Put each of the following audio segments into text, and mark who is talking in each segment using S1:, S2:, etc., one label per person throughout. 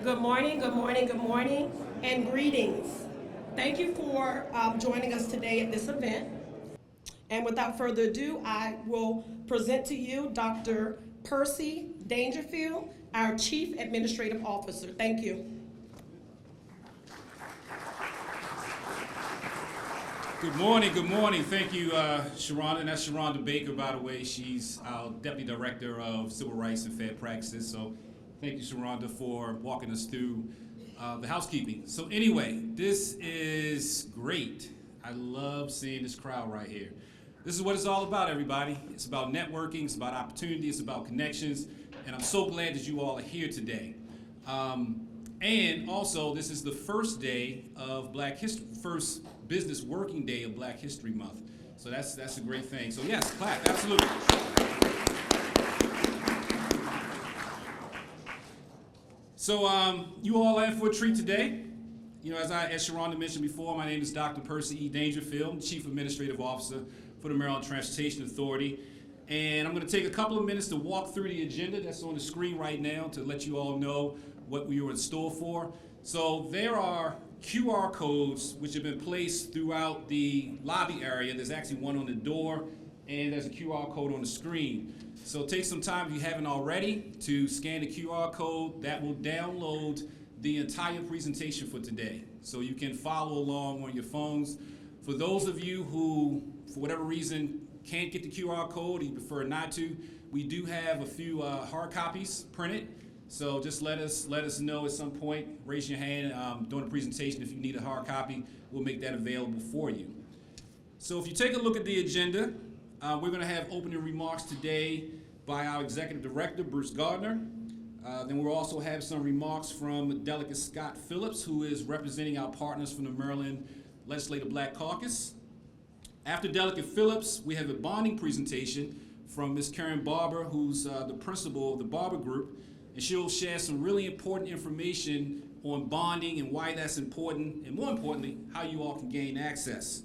S1: Good morning, good morning, good morning, and greetings. Thank you for joining us today at this event. And without further ado, I will present to you Dr. Percy Dangerfield, our Chief Administrative Officer. Thank you.
S2: Good morning, good morning. Thank you, Sharonda. And that's Sharonda Baker, by the way. She's our Deputy Director of Civil Rights and Fair Practices. So thank you, Sharonda, for walking us through the housekeeping. So anyway, this is great. I love seeing this crowd right here. This is what it's all about, everybody. It's about networking, it's about opportunity, it's about connections, and I'm so glad that you all are here today. And also, this is the first day of Black History, first business working day of Black History Month. So that's a great thing. So yes, clap, absolutely. So you all are in for a treat today. You know, as Sharonda mentioned before, my name is Dr. Percy E. Dangerfield, Chief Administrative Officer for the Maryland Transportation Authority. And I'm going to take a couple of minutes to walk through the agenda that's on the screen right now to let you all know what we are in store for. So there are QR codes which have been placed throughout the lobby area. There's actually one on the door, and there's a QR code on the screen. So take some time, if you haven't already, to scan the QR code. That will download the entire presentation for today, so you can follow along on your phones. For those of you who, for whatever reason, can't get the QR code, or you prefer not to, we do have a few hard copies printed. So just let us know at some point. Raise your hand during the presentation if you need a hard copy. We'll make that available for you. So if you take a look at the agenda, we're going to have opening remarks today by our Executive Director, Bruce Gardner. Then we'll also have some remarks from Delegate Scott Phillips, who is representing our partners from the Maryland Legislative Black Caucus. After Delegate Phillips, we have a bonding presentation from Ms. Karen Barber, who's the principal of the Barber Group, and she'll share some really important information on bonding and why that's important, and more importantly, how you all can gain access.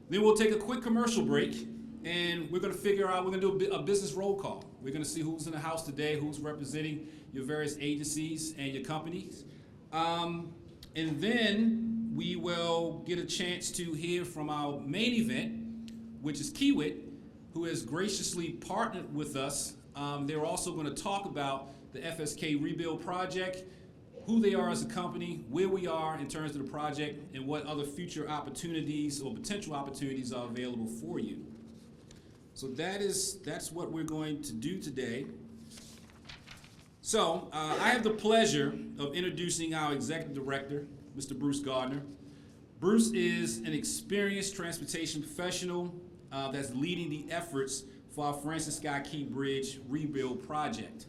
S2: Then we'll take a quick commercial break, and we're going to figure out, we're going to do a business roll call. We're going to see who's in the house today, who's representing your various agencies and your companies. And then we will get a chance to hear from our main event, which is Kiewit, who has graciously partnered with us. They're also going to talk about the FSK Rebuild Project, who they are as a company, where we are in terms of the project, and what other future opportunities or potential opportunities are available for you. So that's what we're going to do today. So I have the pleasure of introducing our Executive Director, Mr. Bruce Gardner. Bruce is an experienced transportation professional that's leading the efforts for our Francis Scott Key Bridge Rebuild Project.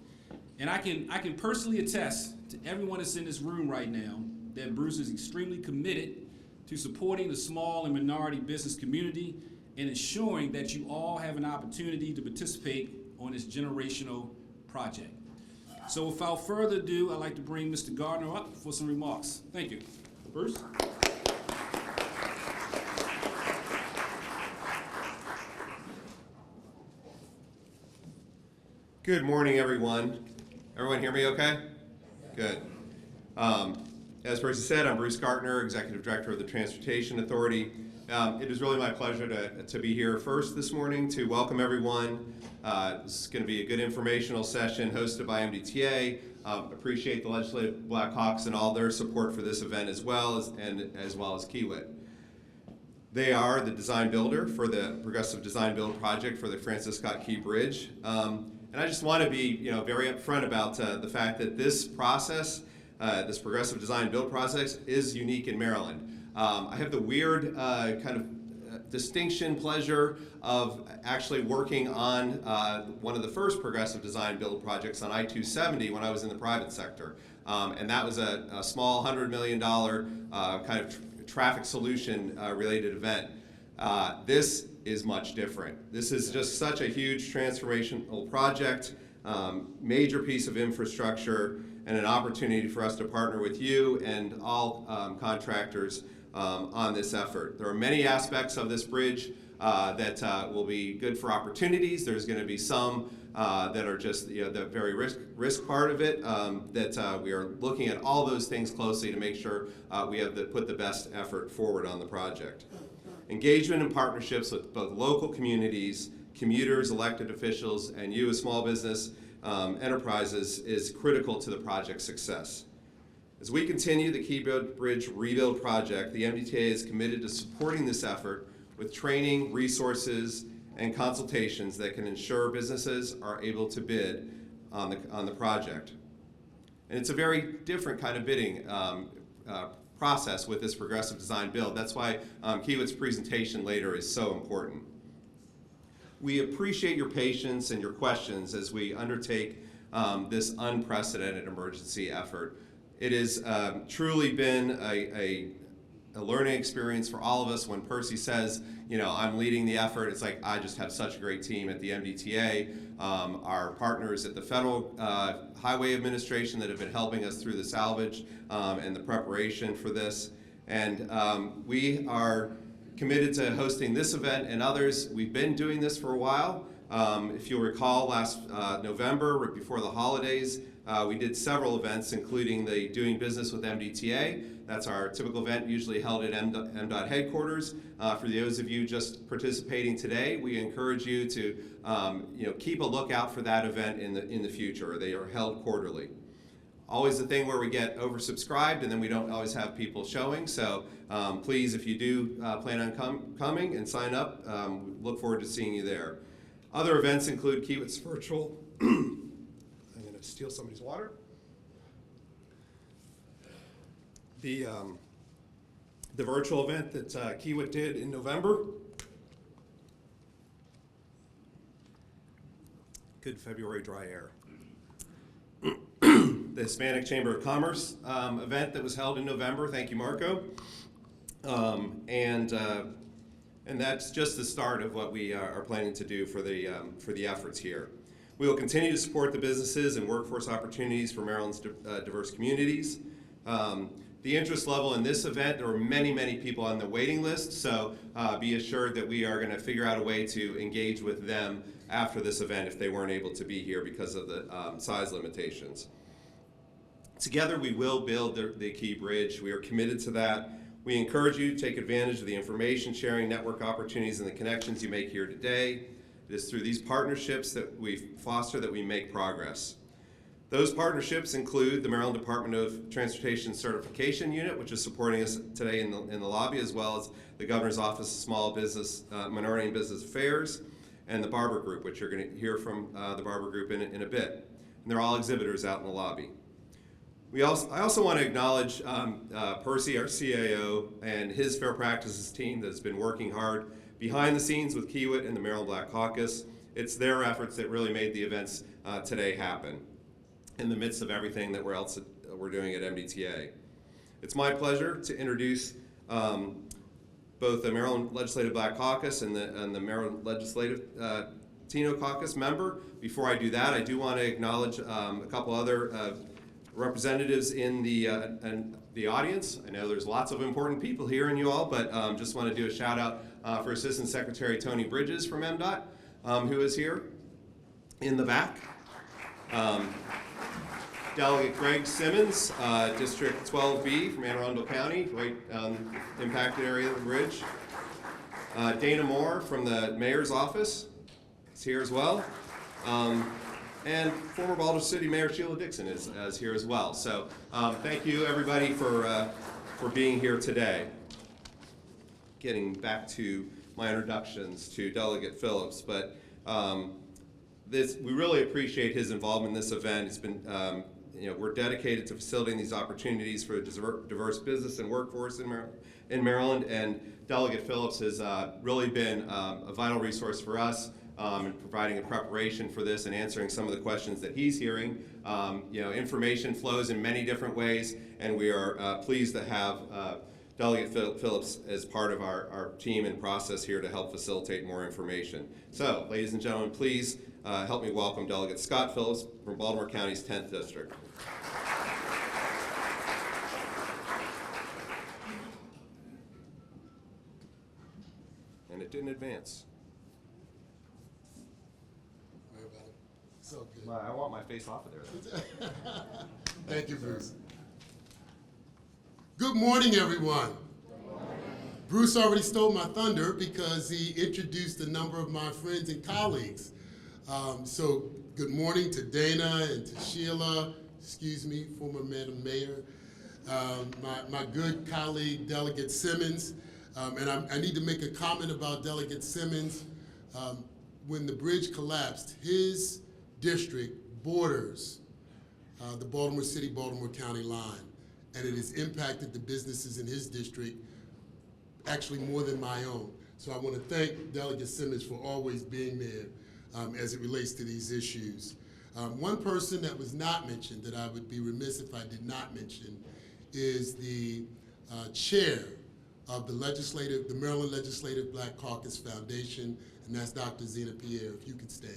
S2: And I can personally attest to everyone that's in this room right now that Bruce is extremely committed to supporting the small and minority business community and ensuring that you all have an opportunity to participate on this generational project. So without further ado, I'd like to bring Mr. Gardner up for some remarks. Thank you. Bruce?
S3: Good morning, everyone. Everyone hear me okay? Good. As Percy said, I'm Bruce Gardner, Executive Director of the Transportation Authority. It is really my pleasure to be here first this morning to welcome everyone. This is going to be a good informational session hosted by MDTA. Appreciate the Legislative Black Caucus and all their support for this event as well as Kiewit. They are the design builder for the Progressive Design Build project for the Francis Scott Key Bridge. And I just want to be very upfront about the fact that this process, this Progressive Design Build process, is unique in Maryland. I have the weird distinction, pleasure of actually working on one of the first Progressive Design Build projects on I-270 when I was in the private sector. And that was a small $100 million kind of traffic solution related event. This is much different. This is just such a huge transformational project, major piece of infrastructure, and an opportunity for us to partner with you and all contractors on this effort. There are many aspects of this bridge that will be good for opportunities. There's going to be some that are just the very risk part of it. That we are looking at all those things closely to make sure we have put the best effort forward on the project. Engagement and partnerships with both local communities, commuters, elected officials, and you as small business enterprises is critical to the project's success. As we continue the Key Bridge Rebuild project, the MDTA is committed to supporting this effort with training, resources, and consultations that can ensure businesses are able to bid on the project. And it's a very different kind of bidding process with this progressive design build. That's why Kiewit's presentation later is so important. We appreciate your patience and your questions as we undertake this unprecedented emergency effort. It has truly been a learning experience for all of us. When Percy says, I'm leading the effort, it's like I just have such a great team at the MDTA, our partners at the Federal Highway Administration that have been helping us through the salvage and the preparation for this. And we are committed to hosting this event and others. We've been doing this for a while. If you'll recall, last November, right before the holidays, we did several events, including the Doing Business with MDTA. That's our typical event, usually held at MDOT headquarters. For those of you just participating today, we encourage you to keep a lookout for that event in the future. They are held quarterly. Always the thing where we get oversubscribed and then we don't always have people showing. So please, if you do plan on coming and sign up, look forward to seeing you there. Other events include Kiewit's virtual. I'm going to steal somebody's water. The virtual event that Kiewit did in November. Good February dry air. The Hispanic Chamber of Commerce event that was held in November. Thank you, Marco. And that's just the start of what we are planning to do for the efforts here. We will continue to support the businesses and workforce opportunities for Maryland's diverse communities. The interest level in this event, there were many, many people on the waiting list, so be assured that we are going to figure out a way to engage with them after this event if they weren't able to be here because of the size limitations. Together we will build the Key Bridge. We are committed to that. We encourage you to take advantage of the information sharing, network opportunities, and the connections you make here today. It is through these partnerships that we foster that we make progress. Those partnerships include the Maryland Department of Transportation Certification Unit, which is supporting us today in the lobby, as well as the Governor's Office of Small Business, Minority and Business Affairs, and the Barber Group, which you're going to hear from the Barber Group in a bit. And they're all exhibitors out in the lobby. I also want to acknowledge Percy, our CAO, and his Fair Practices team that's been working hard behind the scenes with Kiewit and the Maryland Black Caucus. It's their efforts that really made the events today happen in the midst of everything that we're doing at MDTA. It's my pleasure to introduce both the Maryland Legislative Black Caucus and the Maryland Legislative Latino Caucus member. Before I do that, I do want to acknowledge a couple other representatives in the audience. I know there's lots of important people here in you all, but just want to do a shout out for Assistant Secretary Tony Bridges from MDOT, who is here in the back. Delegate Greg Simmons, District 12B from Anne Arundel County, right impacted area of the bridge. Dana Moore from the Mayor's Office is here as well. And former Baltimore City Mayor Sheila Dixon is here as well. So thank you everybody for being here today. Getting back to my introductions to Delegate Phillips, but we really appreciate his involvement in this event. It's been, we're dedicated to facilitating these opportunities for a diverse business and workforce in Maryland, and Delegate Phillips has really been a vital resource for us in providing a preparation for this and answering some of the questions that he's hearing. Information flows in many different ways, and we are pleased to have Delegate Phillips as part of our team and process here to help facilitate more information. So, ladies and gentlemen, please help me welcome Delegate Scott Phillips from Baltimore County's 10th District. And it didn't advance. I want my face off of there.
S4: Thank you, Bruce. Good morning, everyone. Bruce already stole my thunder because he introduced a number of my friends and colleagues. So good morning to Dana and to Sheila, excuse me, former Madam Mayor, my good colleague, Delegate Simmons. And I need to make a comment about Delegate Simmons. When the bridge collapsed, his district borders the Baltimore City, Baltimore County line, and it has impacted the businesses in his district actually more than my own. So I want to thank Delegate Simmons for always being there as it relates to these issues. One person that was not mentioned that I would be remiss if I did not mention is the chair of the Maryland Legislative Black Caucus Foundation, and that's Dr. Zena Pierre. If you could stand.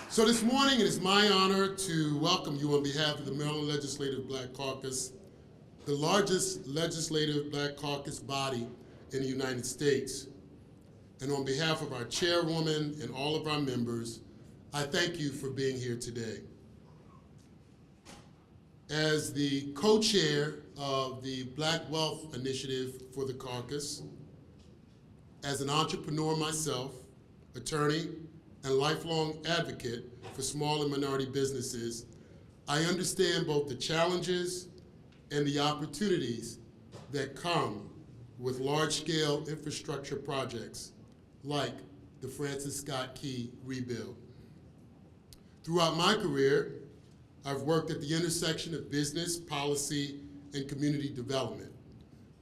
S4: So this morning it is my honor to welcome you on behalf of the Maryland Legislative Black Caucus, the largest legislative black caucus body in the United States. And on behalf of our chairwoman and all of our members, I thank you for being here today. As the co-chair of the Black Wealth Initiative for the caucus, as an entrepreneur myself, attorney, and lifelong advocate for small and minority businesses, I understand both the challenges and the opportunities that come with large-scale infrastructure projects like the Francis Scott Key rebuild. Throughout my career, I've worked at the intersection of business, policy, and community development,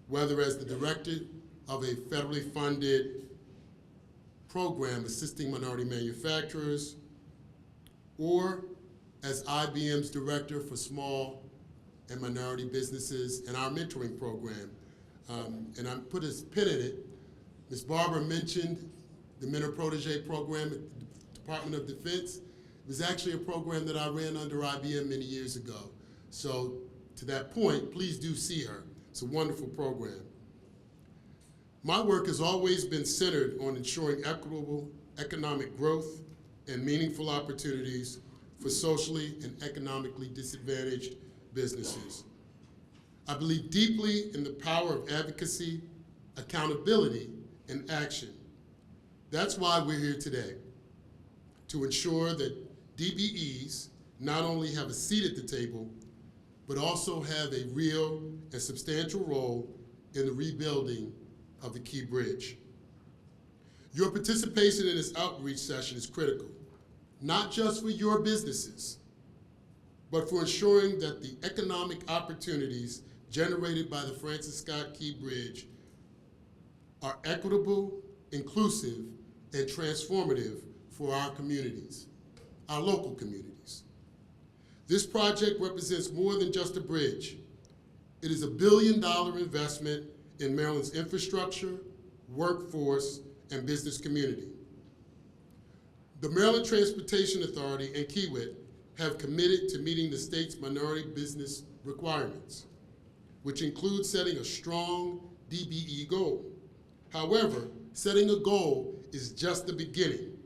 S4: whether as the director of a federally funded program assisting minority manufacturers, or as IBM's director for small and minority businesses and our mentoring program. And I put a pin in it. Ms. Barber mentioned the Mentor Protege program at the Department of Defense. It was actually a program that I ran under IBM many years ago. So to that point, please do see her. It's a wonderful program. My work has always been centered on ensuring equitable economic growth and meaningful opportunities for socially and economically disadvantaged businesses. I believe deeply in the power of advocacy, accountability, and action. That's why we're here today, to ensure that DBEs not only have a seat at the table, but also have a real and substantial role in the rebuilding of the Key Bridge. Your participation in this outreach session is critical, not just for your businesses, but for ensuring that the economic opportunities generated by the Francis Scott Key Bridge are equitable, inclusive, and transformative for our communities, our local communities. This project represents more than just a bridge. It is a $1 billion investment in Maryland's infrastructure, workforce, and business community. The Maryland Transportation Authority and Kiewit have committed to meeting the state's minority business requirements, which include setting a strong DBE goal. However, setting a goal is just the beginning.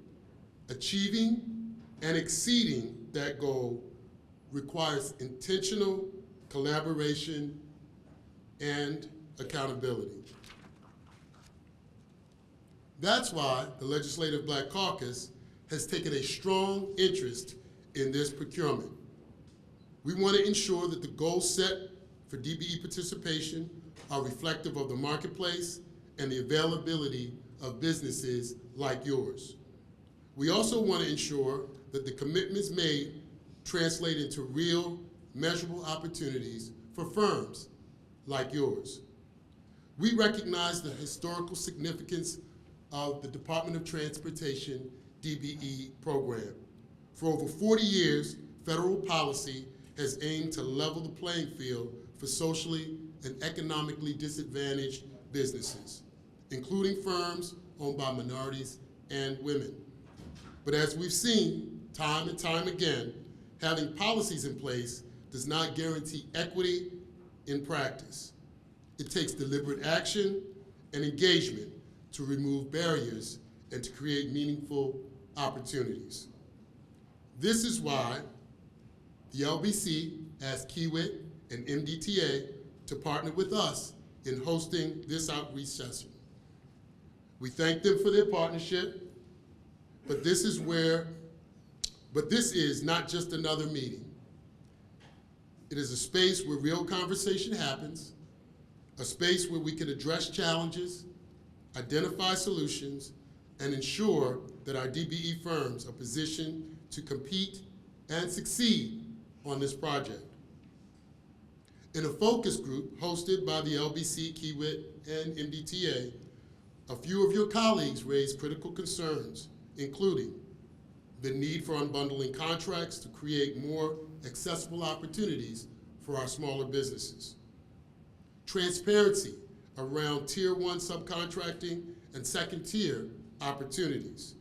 S4: Achieving and exceeding that goal requires intentional collaboration and accountability. That's why the Legislative Black Caucus has taken a strong interest in this procurement. We want to ensure that the goals set for DBE participation are reflective of the marketplace and the availability of businesses like yours. We also want to ensure that the commitments made translate into real, measurable opportunities for firms like yours. We recognize the historical significance of the Department of Transportation DBE program. For over 40 years, federal policy has aimed to level the playing field for socially and economically disadvantaged businesses, including firms owned by minorities and women. But as we've seen time and time again, having policies in place does not guarantee equity in practice. It takes deliberate action and engagement to remove barriers and to create meaningful opportunities. This is why the LBC asked Kiewit and MDTA to partner with us in hosting this outreach session. We thank them for their partnership, but this is not just another meeting. It is a space where real conversation happens, a space where we can address challenges, identify solutions, and ensure that our DBE firms are positioned to compete and succeed on this project. In a focus group hosted by the LBC, Kiewit, and MDTA, a few of your colleagues raised critical concerns, including the need for unbundling contracts to create more accessible opportunities for our smaller businesses, transparency around Tier 1 subcontracting and second-tier opportunities,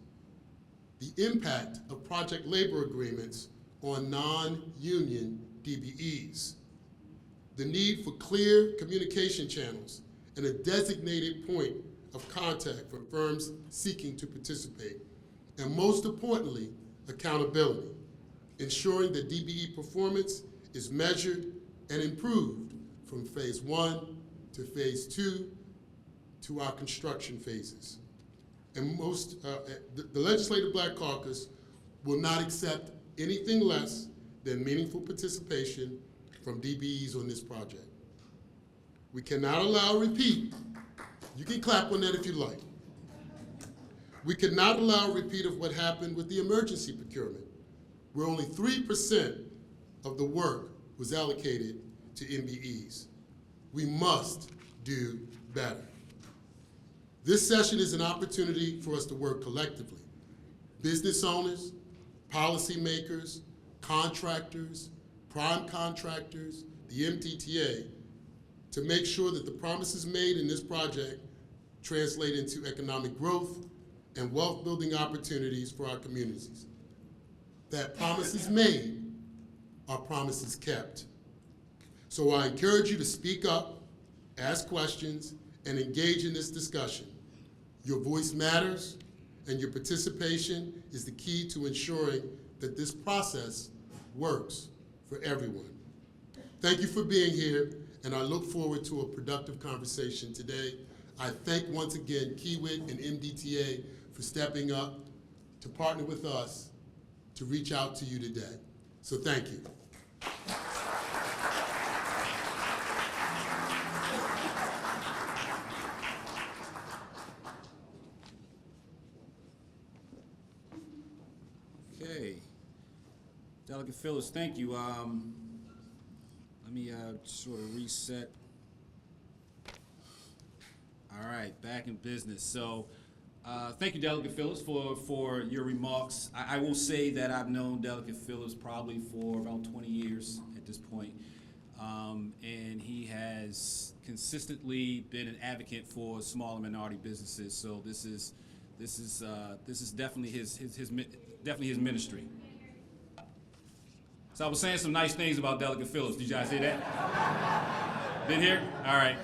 S4: the impact of project labor agreements on non-union DBEs, the need for clear communication channels and a designated point of contact for firms seeking to participate, and most importantly, accountability, ensuring that DBE performance is measured and improved from phase 1 to phase 2 to our construction phases. And the Legislative Black Caucus will not accept anything less than meaningful participation from DBEs on this project. We cannot allow a repeat. You can clap on that if you like. We cannot allow a repeat of what happened with the emergency procurement, where only 3% of the work was allocated to MBEs. We must do better. This session is an opportunity for us to work collectively. Business owners, policymakers, contractors, prime contractors, the MDTA, to make sure that the promises made in this project translate into economic growth and wealth-building opportunities for our communities. That promises made are promises kept. So I encourage you to speak up, ask questions, and engage in this discussion. Your voice matters, and your participation is the key to ensuring that this process works for everyone. Thank you for being here, and I look forward to a productive conversation today. I thank once again Kiewit and MDTA for stepping up to partner with us to reach out to you today. So thank you.
S2: Okay. Delegate Phillips, thank you. Let me sort of reset. All right, back in business. So thank you, Delegate Phillips, for your remarks. I will say that I've known Delegate Phillips probably for about 20 years at this point. And he has consistently been an advocate for small and minority businesses. So this is definitely his ministry. So I was saying some nice things about Delegate Phillips. Did you guys hear that? Been here? All right.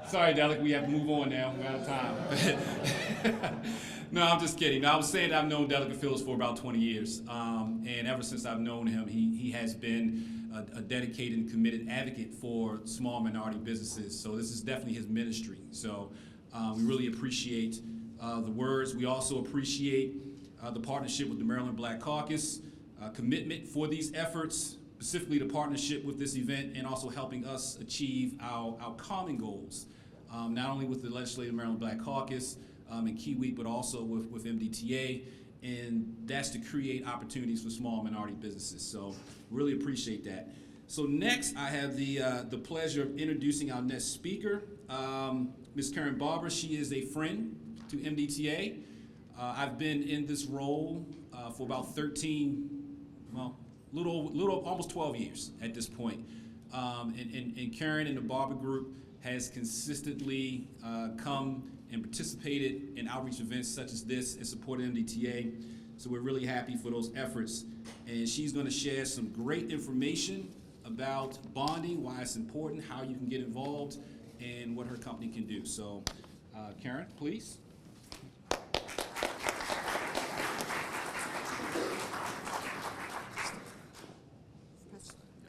S2: Sorry, Delegate, we have to move on now. We're out of time. No, I'm just kidding. No, I was saying that I've known Delegate Phillips for about 20 years. And ever since I've known him, he has been a dedicated and committed advocate for small minority businesses. So this is definitely his ministry. So we really appreciate the words. We also appreciate the partnership with the Maryland Black Caucus, commitment for these efforts, specifically the partnership with this event, and also helping us achieve our common goals, not only with the Legislative Maryland Black Caucus and Kiewit, but also with MDTA, and that's to create opportunities for small minority businesses. So really appreciate that. So next, I have the pleasure of introducing our next speaker, Ms. Karen Barber. She is a friend to MDTA. I've been in this role for about almost 12 years at this point. And Karen and the Barber Group has consistently come and participated in outreach events such as this and supported MDTA. So we're really happy for those efforts. And she's going to share some great information about bonding, why it's important, how you can get involved, and what her company can do. So Karen, please.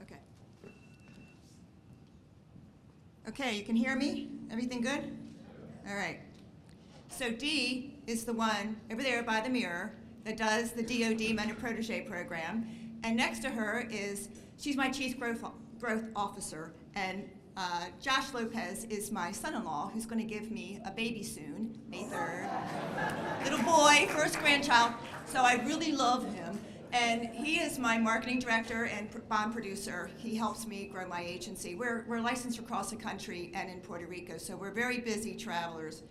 S5: Okay. Okay, you can hear me? Everything good? All right. So Dee is the one over there by the mirror that does the DoD Mentor Protege program. And next to her is, she's my Chief Growth Officer. And Josh Lopez is my son-in-law who's going to give me a baby soon, May 3rd. Little boy, first grandchild. So I really love him. And he is my marketing director and bond producer. He helps me grow my agency. We're licensed across the country and in Puerto Rico, so we're very busy travelers.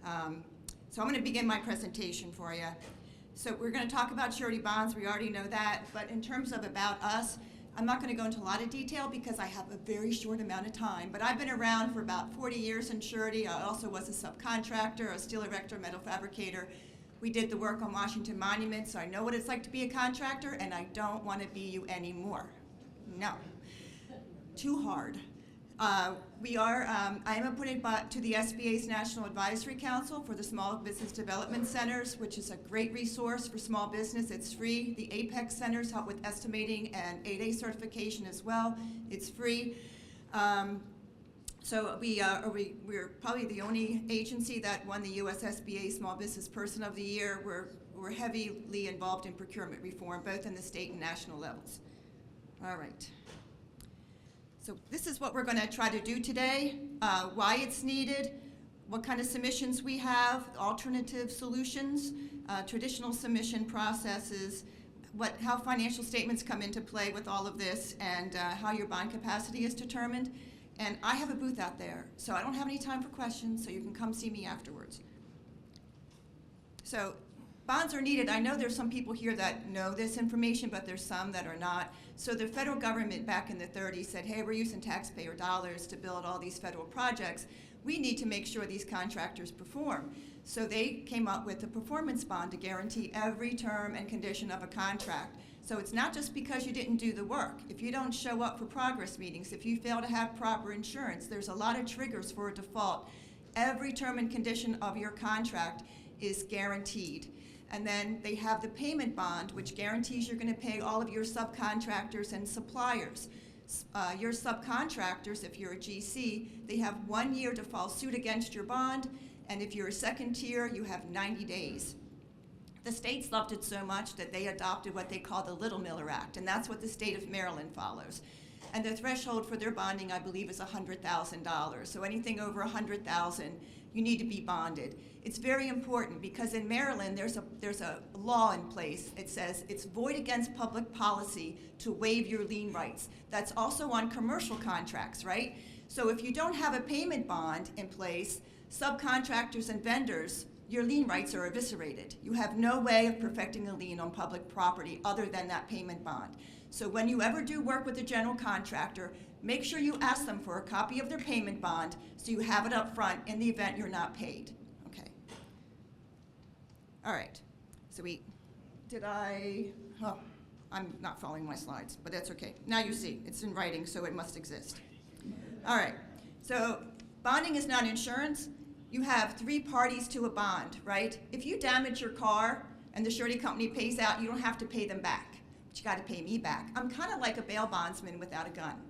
S5: So I'm going to begin my presentation for you. So we're going to talk about surety bonds. We already know that. But in terms of about us, I'm not going to go into a lot of detail because I have a very short amount of time. But I've been around for about 40 years in surety. I also was a subcontractor, a steel erector, metal fabricator. We did the work on Washington Monument, so I know what it's like to be a contractor, and I don't want to be you anymore. No. Too hard. I am appointed to the SBA's National Advisory Council for the Small Business Development Centers, which is a great resource for small business. It's free. The Apex Centers help with estimating and 8A certification as well. It's free. So we're probably the only agency that won the US SBA Small Business Person of the Year. We're heavily involved in procurement reform, both in the state and national levels. All right. So this is what we're going to try to do today, why it's needed, what kind of submissions we have, alternative solutions, traditional submission processes, how financial statements come into play with all of this, and how your bond capacity is determined. And I have a booth out there, so I don't have any time for questions, so you can come see me afterwards. So bonds are needed. I know there's some people here that know this information, but there's some that are not. So the federal government back in the 30s said, hey, we're using taxpayer dollars to build all these federal projects. We need to make sure these contractors perform. So they came up with a performance bond to guarantee every term and condition of a contract. So it's not just because you didn't do the work. If you don't show up for progress meetings, if you fail to have proper insurance, there's a lot of triggers for a default. Every term and condition of your contract is guaranteed. And then they have the payment bond, which guarantees you're going to pay all of your subcontractors and suppliers. Your subcontractors, if you're a GC, they have 1 year to file suit against your bond, and if you're a second tier, you have 90 days. The states loved it so much that they adopted what they call the Little Miller Act, and that's what the state of Maryland follows. And the threshold for their bonding, I believe, is $100,000. So anything over $100,000, you need to be bonded. It's very important because in Maryland, there's a law in place. It says it's void against public policy to waive your lien rights. That's also on commercial contracts, right? So if you don't have a payment bond in place, subcontractors and vendors, your lien rights are eviscerated. You have no way of perfecting a lien on public property other than that payment bond. So when you ever do work with a general contractor, make sure you ask them for a copy of their payment bond so you have it up front in the event you're not paid. Okay. All right. So I'm not following my slides, but that's okay. Now you see, it's in writing, so it must exist. All right. So bonding is not insurance. You have 3 parties to a bond, right? If you damage your car and the surety company pays out, you don't have to pay them back, but you got to pay me back. I'm kind of like a bail bondsman without a gun.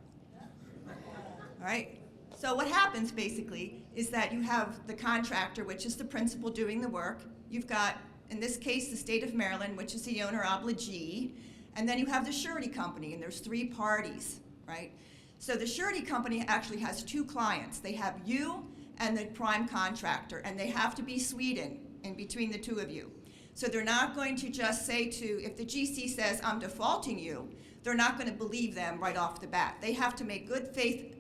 S5: All right? So what happens basically is that you have the contractor, which is the principal doing the work. You've got, in this case, the state of Maryland, which is the owner obligee, and then you have the surety company, and there's 3 parties, right? So the surety company actually has 2 clients. They have you and the prime contractor, and they have to be Sweden in between the 2 of you. So they're not going to just say if the GC says, I'm defaulting you, they're not going to believe them right off the bat. They have to make good faith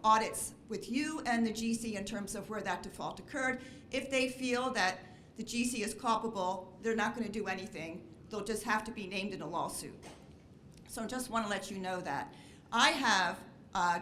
S5: audits with you and the GC in terms of where that default occurred. If they feel that the GC is culpable, they're not going to do anything. They'll just have to be named in a lawsuit. So I just want to let you know that. I have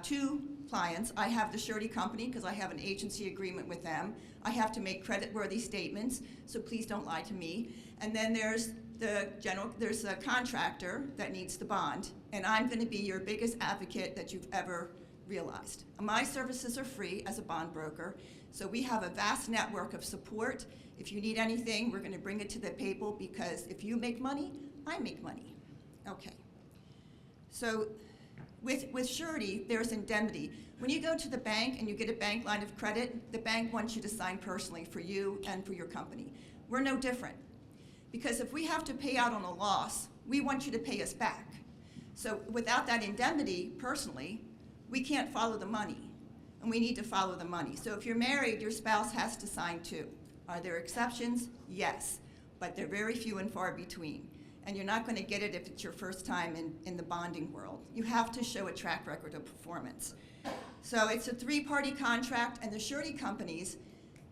S5: 2 clients. I have the surety company because I have an agency agreement with them. I have to make credit-worthy statements, so please don't lie to me. And then there's a contractor that needs the bond, and I'm going to be your biggest advocate that you've ever realized. My services are free as a bond broker, so we have a vast network of support. If you need anything, we're going to bring it to the table, because if you make money, I make money. Okay. So with surety, there's indemnity. When you go to the bank and you get a bank line of credit, the bank wants you to sign personally for you and for your company. We're no different, because if we have to pay out on a loss, we want you to pay us back. So without that indemnity, personally, we can't follow the money, and we need to follow the money. So if you're married, your spouse has to sign too. Are there exceptions? Yes, but they're very few and far between. And you're not going to get it if it's your first time in the bonding world. You have to show a track record of performance. So it's a three-party contract, and the surety companies,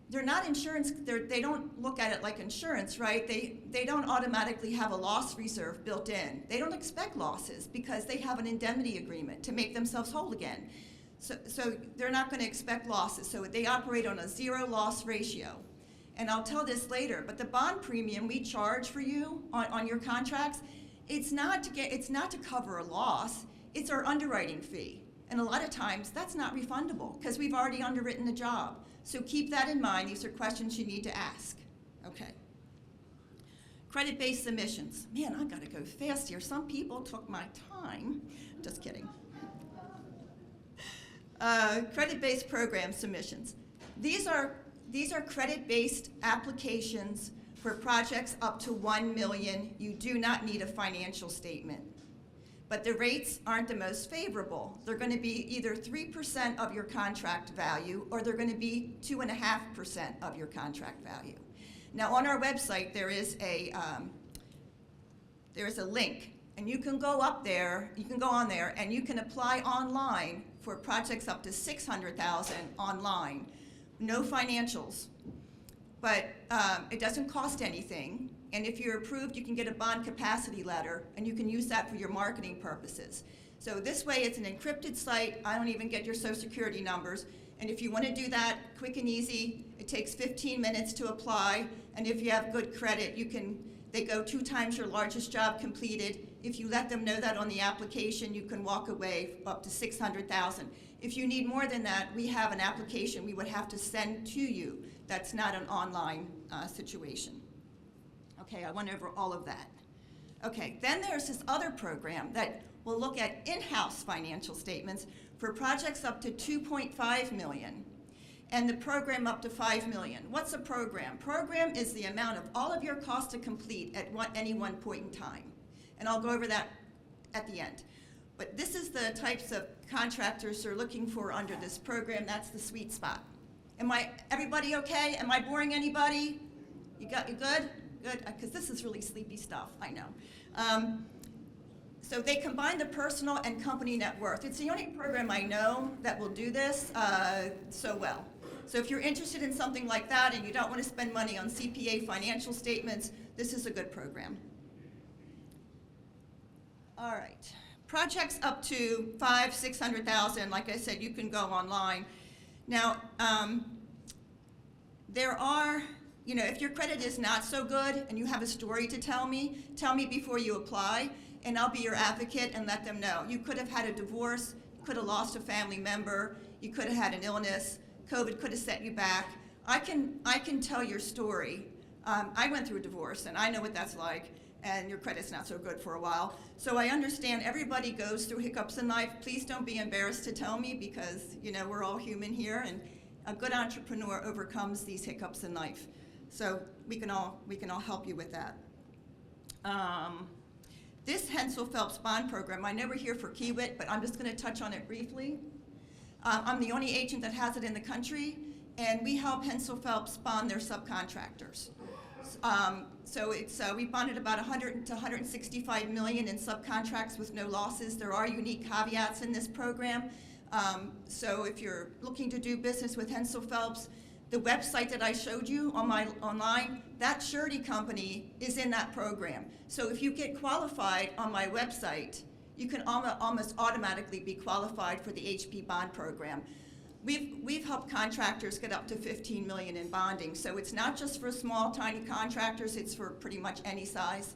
S5: they're not insurance, they don't look at it like insurance, right? They don't automatically have a loss reserve built in. They don't expect losses because they have an indemnity agreement to make themselves whole again. So they're not going to expect losses. So they operate on a zero loss ratio. And I'll tell this later, but the bond premium we charge for you on your contracts, it's not to cover a loss, it's our underwriting fee. And a lot of times that's not refundable because we've already underwritten the job. So keep that in mind. These are questions you need to ask. Okay. Credit-based submissions. Man, I gotta go fast here. Some people took my time. Just kidding. Credit-based program submissions. These are credit-based applications for projects up to $1 million. You do not need a financial statement. But the rates aren't the most favorable. They're going to be either 3% of your contract value, or they're going to be 2.5% of your contract value. Now on our website there is a link, and you can go up there, you can go on there, and you can apply online for projects up to $600,000 online. No financials, but it doesn't cost anything. And if you're approved, you can get a bond capacity letter, and you can use that for your marketing purposes. So this way, it's an encrypted site. I don't even get your social security numbers. And if you want to do that quick and easy, it takes 15 minutes to apply. And if you have good credit, they go 2 times your largest job completed. If you let them know that on the application, you can walk away up to $600,000. If you need more than that, we have an application we would have to send to you. That's not an online situation. Okay, I went over all of that. Okay, then there's this other program that will look at in-house financial statements for projects up to $2.5 million, and the program up to $5 million. What's a program? Program is the amount of all of your costs to complete at any one point in time. And I'll go over that at the end. But this is the types of contractors they're looking for under this program. That's the sweet spot. Everybody okay? Am I boring anybody? You good? Good, because this is really sleepy stuff, I know. So they combine the personal and company net worth. It's the only program I know that will do this so well. So if you're interested in something like that and you don't want to spend money on CPA financial statements, this is a good program. All right, projects up to $500,000-600,000, like I said, you can go online. Now, there are, if your credit is not so good and you have a story to tell me before you apply, and I'll be your advocate and let them know. You could have had a divorce, you could have lost a family member, you could have had an illness, COVID could have set you back. I can tell your story. I went through a divorce and I know what that's like, and your credit's not so good for a while. So I understand everybody goes through hiccups in life. Please don't be embarrassed to tell me, because we're all human here, and a good entrepreneur overcomes these hiccups in life. So we can all help you with that. This Hensel Phelps bond program, I know we're here for Kiewit, but I'm just going to touch on it briefly. I'm the only agent that has it in the country, and we help Hensel Phelps bond their subcontractors. So we bonded about $100 to $165 million in subcontracts with no losses. There are unique caveats in this program. So if you're looking to do business with Hensel Phelps, the website that I showed you online, that surety company is in that program. So if you get qualified on my website, you can almost automatically be qualified for the HP bond program. We've helped contractors get up to $15 million in bonding, so it's not just for small, tiny contractors, it's for pretty much any size.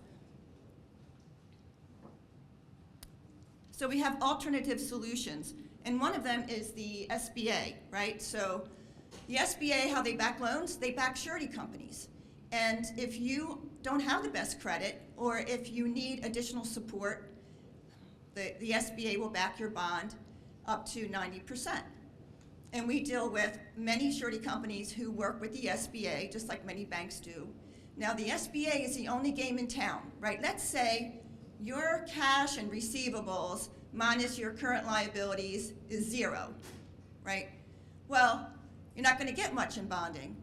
S5: So we have alternative solutions, And one of them is the SBA, right? So the SBA, how they back loans, they back surety companies. And if you don't have the best credit, or if you need additional support, the SBA will back your bond up to 90%. And we deal with many surety companies who work with the SBA, just like many banks do. Now, the SBA is the only game in town, right? Let's say your cash and receivables minus your current liabilities is 0, right? Well, you're not going to get much in bonding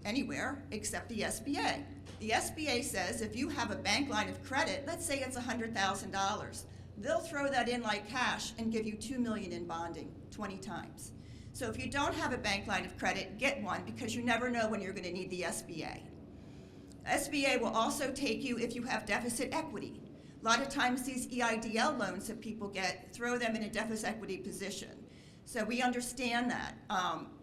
S5: anywhere except the SBA. The SBA says if you have a bank line of credit, let's say it's $100,000, they'll throw that in like cash and give you $2 million in bonding 20 times. So if you don't have a bank line of credit, get one, because you never know when you're going to need the SBA. SBA will also take you if you have deficit equity. A lot of times these EIDL loans that people get, throw them in a deficit equity position. So we understand that.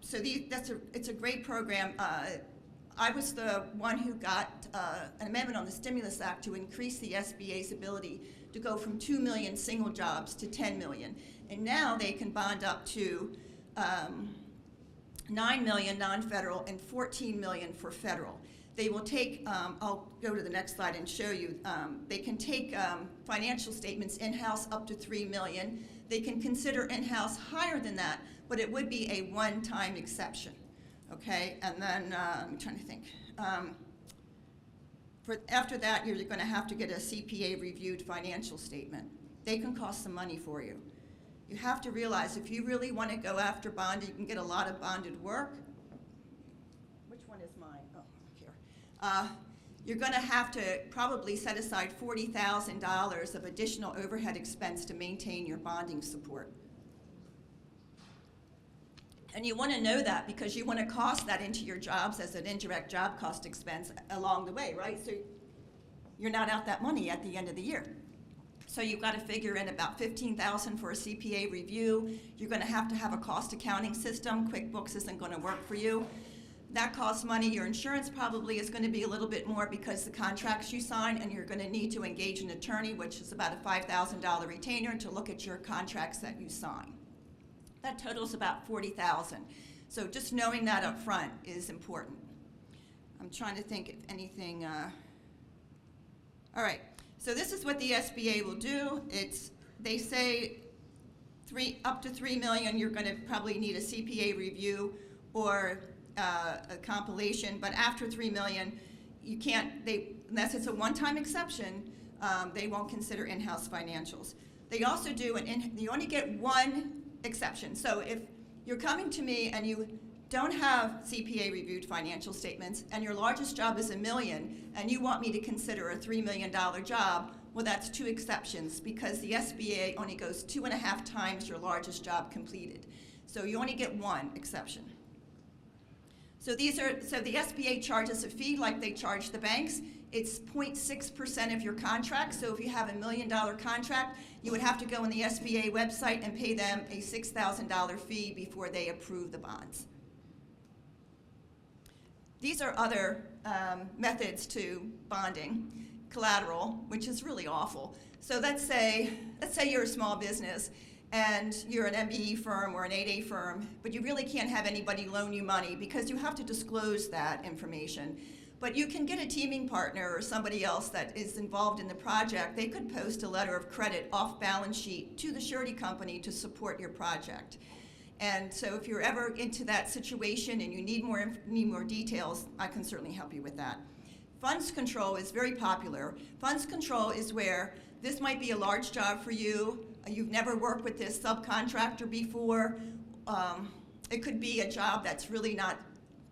S5: It's a great program. I was the one who got an amendment on the Stimulus Act to increase the SBA's ability to go from 2 million single jobs to 10 million. And now they can bond up to 9 million non-federal and 14 million for federal. They will take, I'll go to the next slide and show you, they can take financial statements in-house up to 3 million. They can consider in-house higher than that, but it would be a one-time exception, okay? And then, I'm trying to think. After that, you're gonna have to get a CPA-reviewed financial statement. They can cost some money for you. You have to realize if you really wanna go after bonding, you can get a lot of bonded work. Which one is mine? Oh, here. You're going to have to probably set aside $40,000 of additional overhead expense to maintain your bonding support. And you want to know that because you want to cost that into your jobs as an indirect job cost expense along the way, right? So you're not out that money at the end of the year. So you've got to figure in about $15,000 for a CPA review. You're going to have a cost accounting system. QuickBooks isn't going to work for you. That costs money. Your insurance probably is going to be a little bit more because the contracts you sign, and you're going to need to engage an attorney, which is about a $5,000 retainer to look at your contracts that you sign. That totals about $40,000. So just knowing that up front is important. I'm trying to think if anything. All right. So this is what the SBA will do. They say up to 3 million. You're going to probably need a CPA review or a compilation, but after 3 million, you can't, unless it's a one-time exception, they won't consider in-house financials. They also do, you only get one exception. So if you're coming to me and you don't have CPA reviewed financial statements and your largest job is $1 million and you want me to consider a $3 million job, well, that's 2 exceptions because the SBA only goes 2.5 times your largest job completed. So you only get one exception. So the SBA charges a fee like they charge the banks. It's 0.6% of your contract. So if you have $1 million contract, you would have to go on the SBA website and pay them a $6,000 fee before they approve the bonds. These are other methods to bonding. Collateral, which is really awful. So let's say you're a small business and you're an MBE firm or an 8A firm, but you really can't have anybody loan you money because you have to disclose that information. But you can get a teaming partner or somebody else that is involved in the project. They could post a letter of credit off balance sheet to the surety company to support your project. And so if you're ever into that situation and you need more details, I can certainly help you with that. Funds control is very popular. Funds control is where this might be a large job for you. You've never worked with this subcontractor before. It could be a job that's really not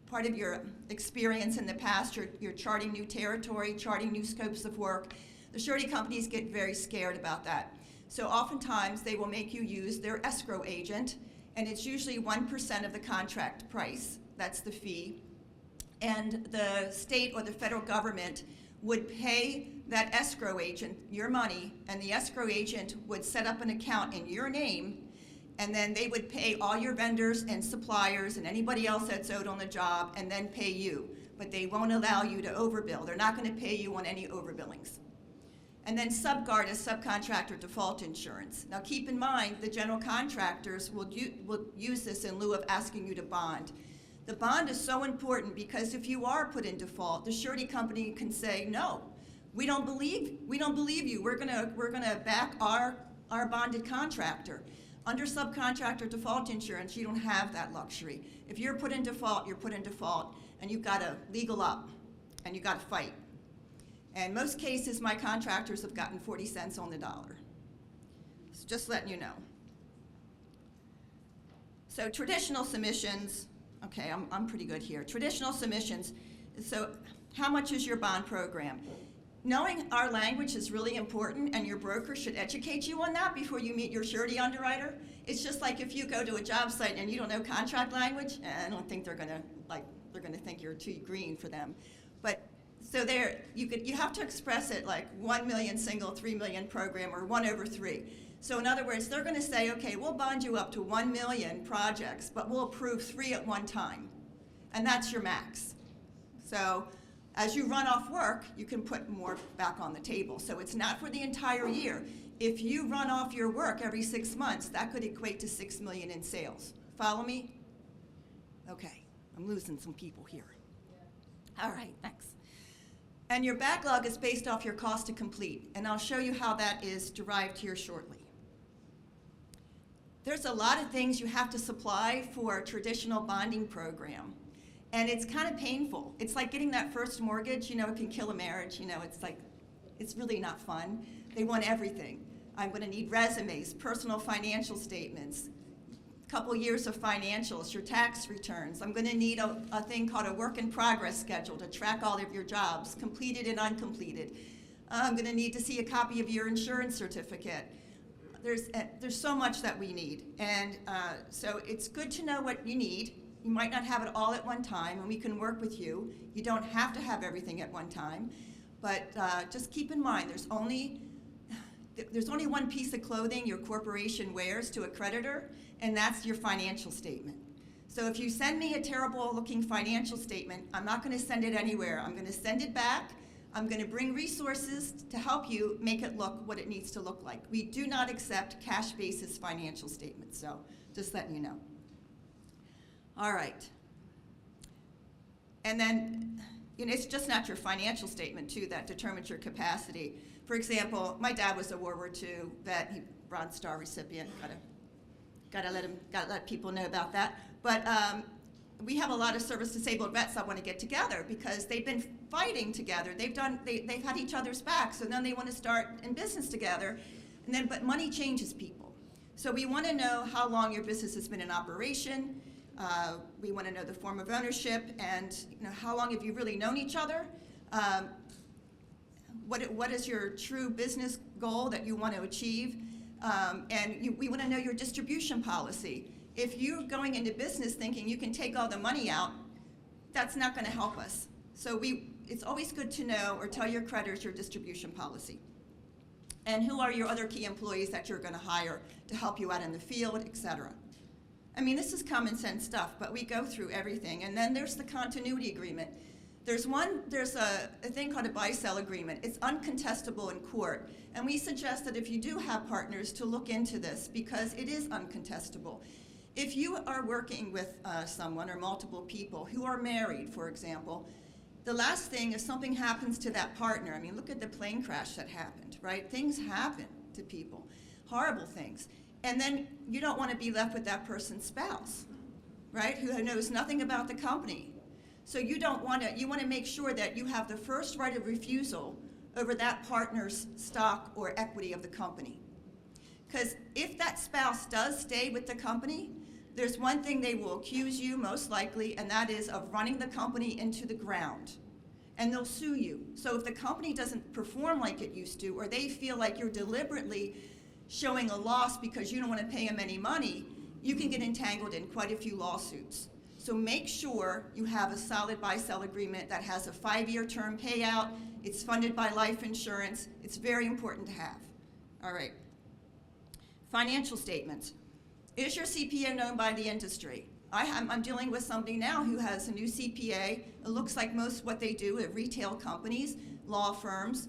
S5: part of your experience in the past. You're charting new territory, charting new scopes of work. The surety companies get very scared about that. So oftentimes they will make you use their escrow agent, and it's usually 1% of the contract price. That's the fee. And the state or the federal government would pay that escrow agent your money, and the escrow agent would set up an account in your name, and then they would pay all your vendors and suppliers and anybody else that's owed on the job, and then pay you. But they won't allow you to overbill. They're not going to pay you on any overbillings. And then SubGuard is subcontractor default insurance. Now keep in mind, the general contractors will use this in lieu of asking you to bond. The bond is so important because if you are put in default, the surety company can say, no, we don't believe you. We're gonna back our bonded contractor. Under subcontractor default insurance, you don't have that luxury. If you're put in default, you're put in default, and you've got to legal up, and you've got to fight. And most cases, my contractors have gotten 40 cents on the dollar. So just letting you know. So traditional submissions, okay, I'm pretty good here. Traditional submissions, so how much is your bond program? Knowing our language is really important, and your broker should educate you on that before you meet your surety underwriter. It's just like if you go to a job site and you don't know contract language, I don't think they're gonna think you're too green for them. But so there, you have to express it like 1 million single, 3 million program, or 1/3. So in other words, they're gonna say, okay, we'll bond you up to 1 million projects, but we'll approve 3 at one time. And that's your max. So as you run off work, you can put more back on the table. So it's not for the entire year. If you run off your work every 6 months, that could equate to 6 million in sales. Follow me? Okay, I'm losing some people here. All right, thanks. And your backlog is based off your cost to complete, and I'll show you how that is derived here shortly. There's a lot of things you have to supply for a traditional bonding program. And it's kind of painful. It's like getting that first mortgage, it can kill a marriage. It's really not fun. They want everything. I'm gonna need resumes, personal financial statements, a couple years of financials, your tax returns. I'm gonna need a thing called a work in progress schedule to track all of your jobs, completed and uncompleted. I'm gonna need to see a copy of your insurance certificate. There's so much that we need. And so it's good to know what you need. You might not have it all at one time, and we can work with you. You don't have to have everything at one time, but just keep in mind, there's only one piece of clothing your corporation wears to a creditor, and that's your financial statement. So if you send me a terrible looking financial statement, I'm not gonna send it anywhere. I'm gonna send it back. I'm gonna bring resources to help you make it look what it needs to look like. We do not accept cash basis financial statements, so just letting you know. All right. And then, it's just not your financial statement, too, that determines your capacity. For example, my dad was a World War II vet, Bronze Star recipient. Gotta let people know about that. But we have a lot of service-disabled vets that want to get together because they've been fighting together. They've had each other's backs, and then they want to start in business together. But money changes people. So we want to know how long your business has been in operation. We want to know the form of ownership and how long have you really known each other. What is your true business goal that you want to achieve? We want to know your distribution policy. If you're going into business thinking you can take all the money out, that's not going to help us. So it's always good to know or tell your creditors your distribution policy. And who are your other key employees that you're going to hire to help you out in the field, et cetera. This is common sense stuff, but we go through everything. And then there's the continuity agreement. There's a thing called a buy-sell agreement. It's uncontestable in court. And we suggest that if you do have partners to look into this because it is uncontestable. If you are working with someone or multiple people who are married, for example, the last thing, if something happens to that partner, look at the plane crash that happened, right? Things happen to people, horrible things. And then you don't want to be left with that person's spouse, right, who knows nothing about the company. So you want to make sure that you have the first right of refusal over that partner's stock or equity of the company. Because if that spouse does stay with the company, there's one thing they will accuse you most likely, and that is of running the company into the ground. And they'll sue you. So if the company doesn't perform like it used to, or they feel like you're deliberately showing a loss because you don't want to pay them any money, you can get entangled in quite a few lawsuits. So make sure you have a solid buy-sell agreement that has a 5-year term payout. It's funded by life insurance. It's very important to have. All right. Financial statements. Is your CPA known by the industry? I'm dealing with somebody now who has a new CPA. It looks like most of what they do at retail companies, law firms,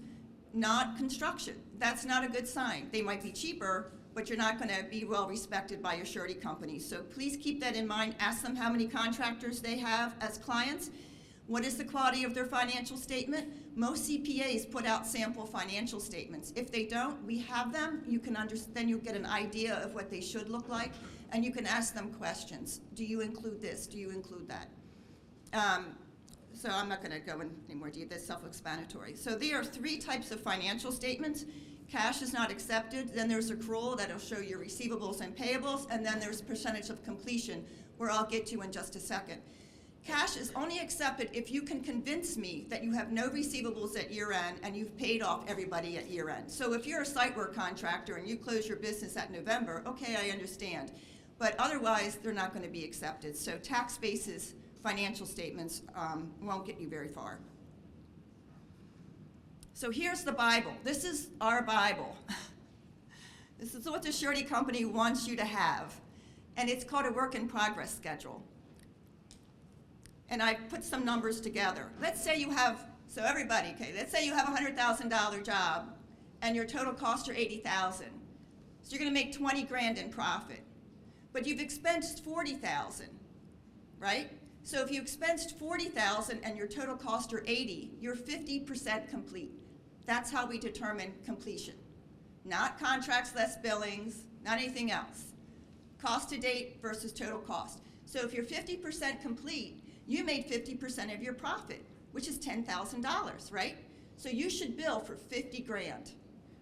S5: not construction. That's not a good sign. They might be cheaper, but you're not going to be well respected by your surety company. So please keep that in mind. Ask them how many contractors they have as clients. What is the quality of their financial statement? Most CPAs put out sample financial statements. If they don't, we have them. You can then you'll get an idea of what they should look like, and you can ask them questions. Do you include this? Do you include that? So I'm not going to go in any more detail. That's self-explanatory. So there are 3 types of financial statements. Cash is not accepted. Then there's accrual that'll show your receivables and payables, and then there's percentage of completion, where I'll get to in just a second. Cash is only accepted if you can convince me that you have no receivables at year end and you've paid off everybody at year end. So if you're a site work contractor and you close your business at November, okay, I understand. But otherwise, they're not going to be accepted. So tax basis financial statements won't get you very far. So here's the Bible. This is our Bible. This is what the surety company wants you to have. And it's called a work in progress schedule. And I put some numbers together. Let's say you have, so everybody, okay, let's say you have a $100,000 job and your total costs are $80,000. So you're gonna make 20 grand in profit. But you've expensed 40,000, right? So if you expensed 40,000 and your total costs are 80, you're 50% complete. That's how we determine completion. Not contracts less billings, not anything else. Cost to date versus total cost. So if you're 50% complete, you made 50% of your profit, which is $10,000, right? So you should bill for 50 grand.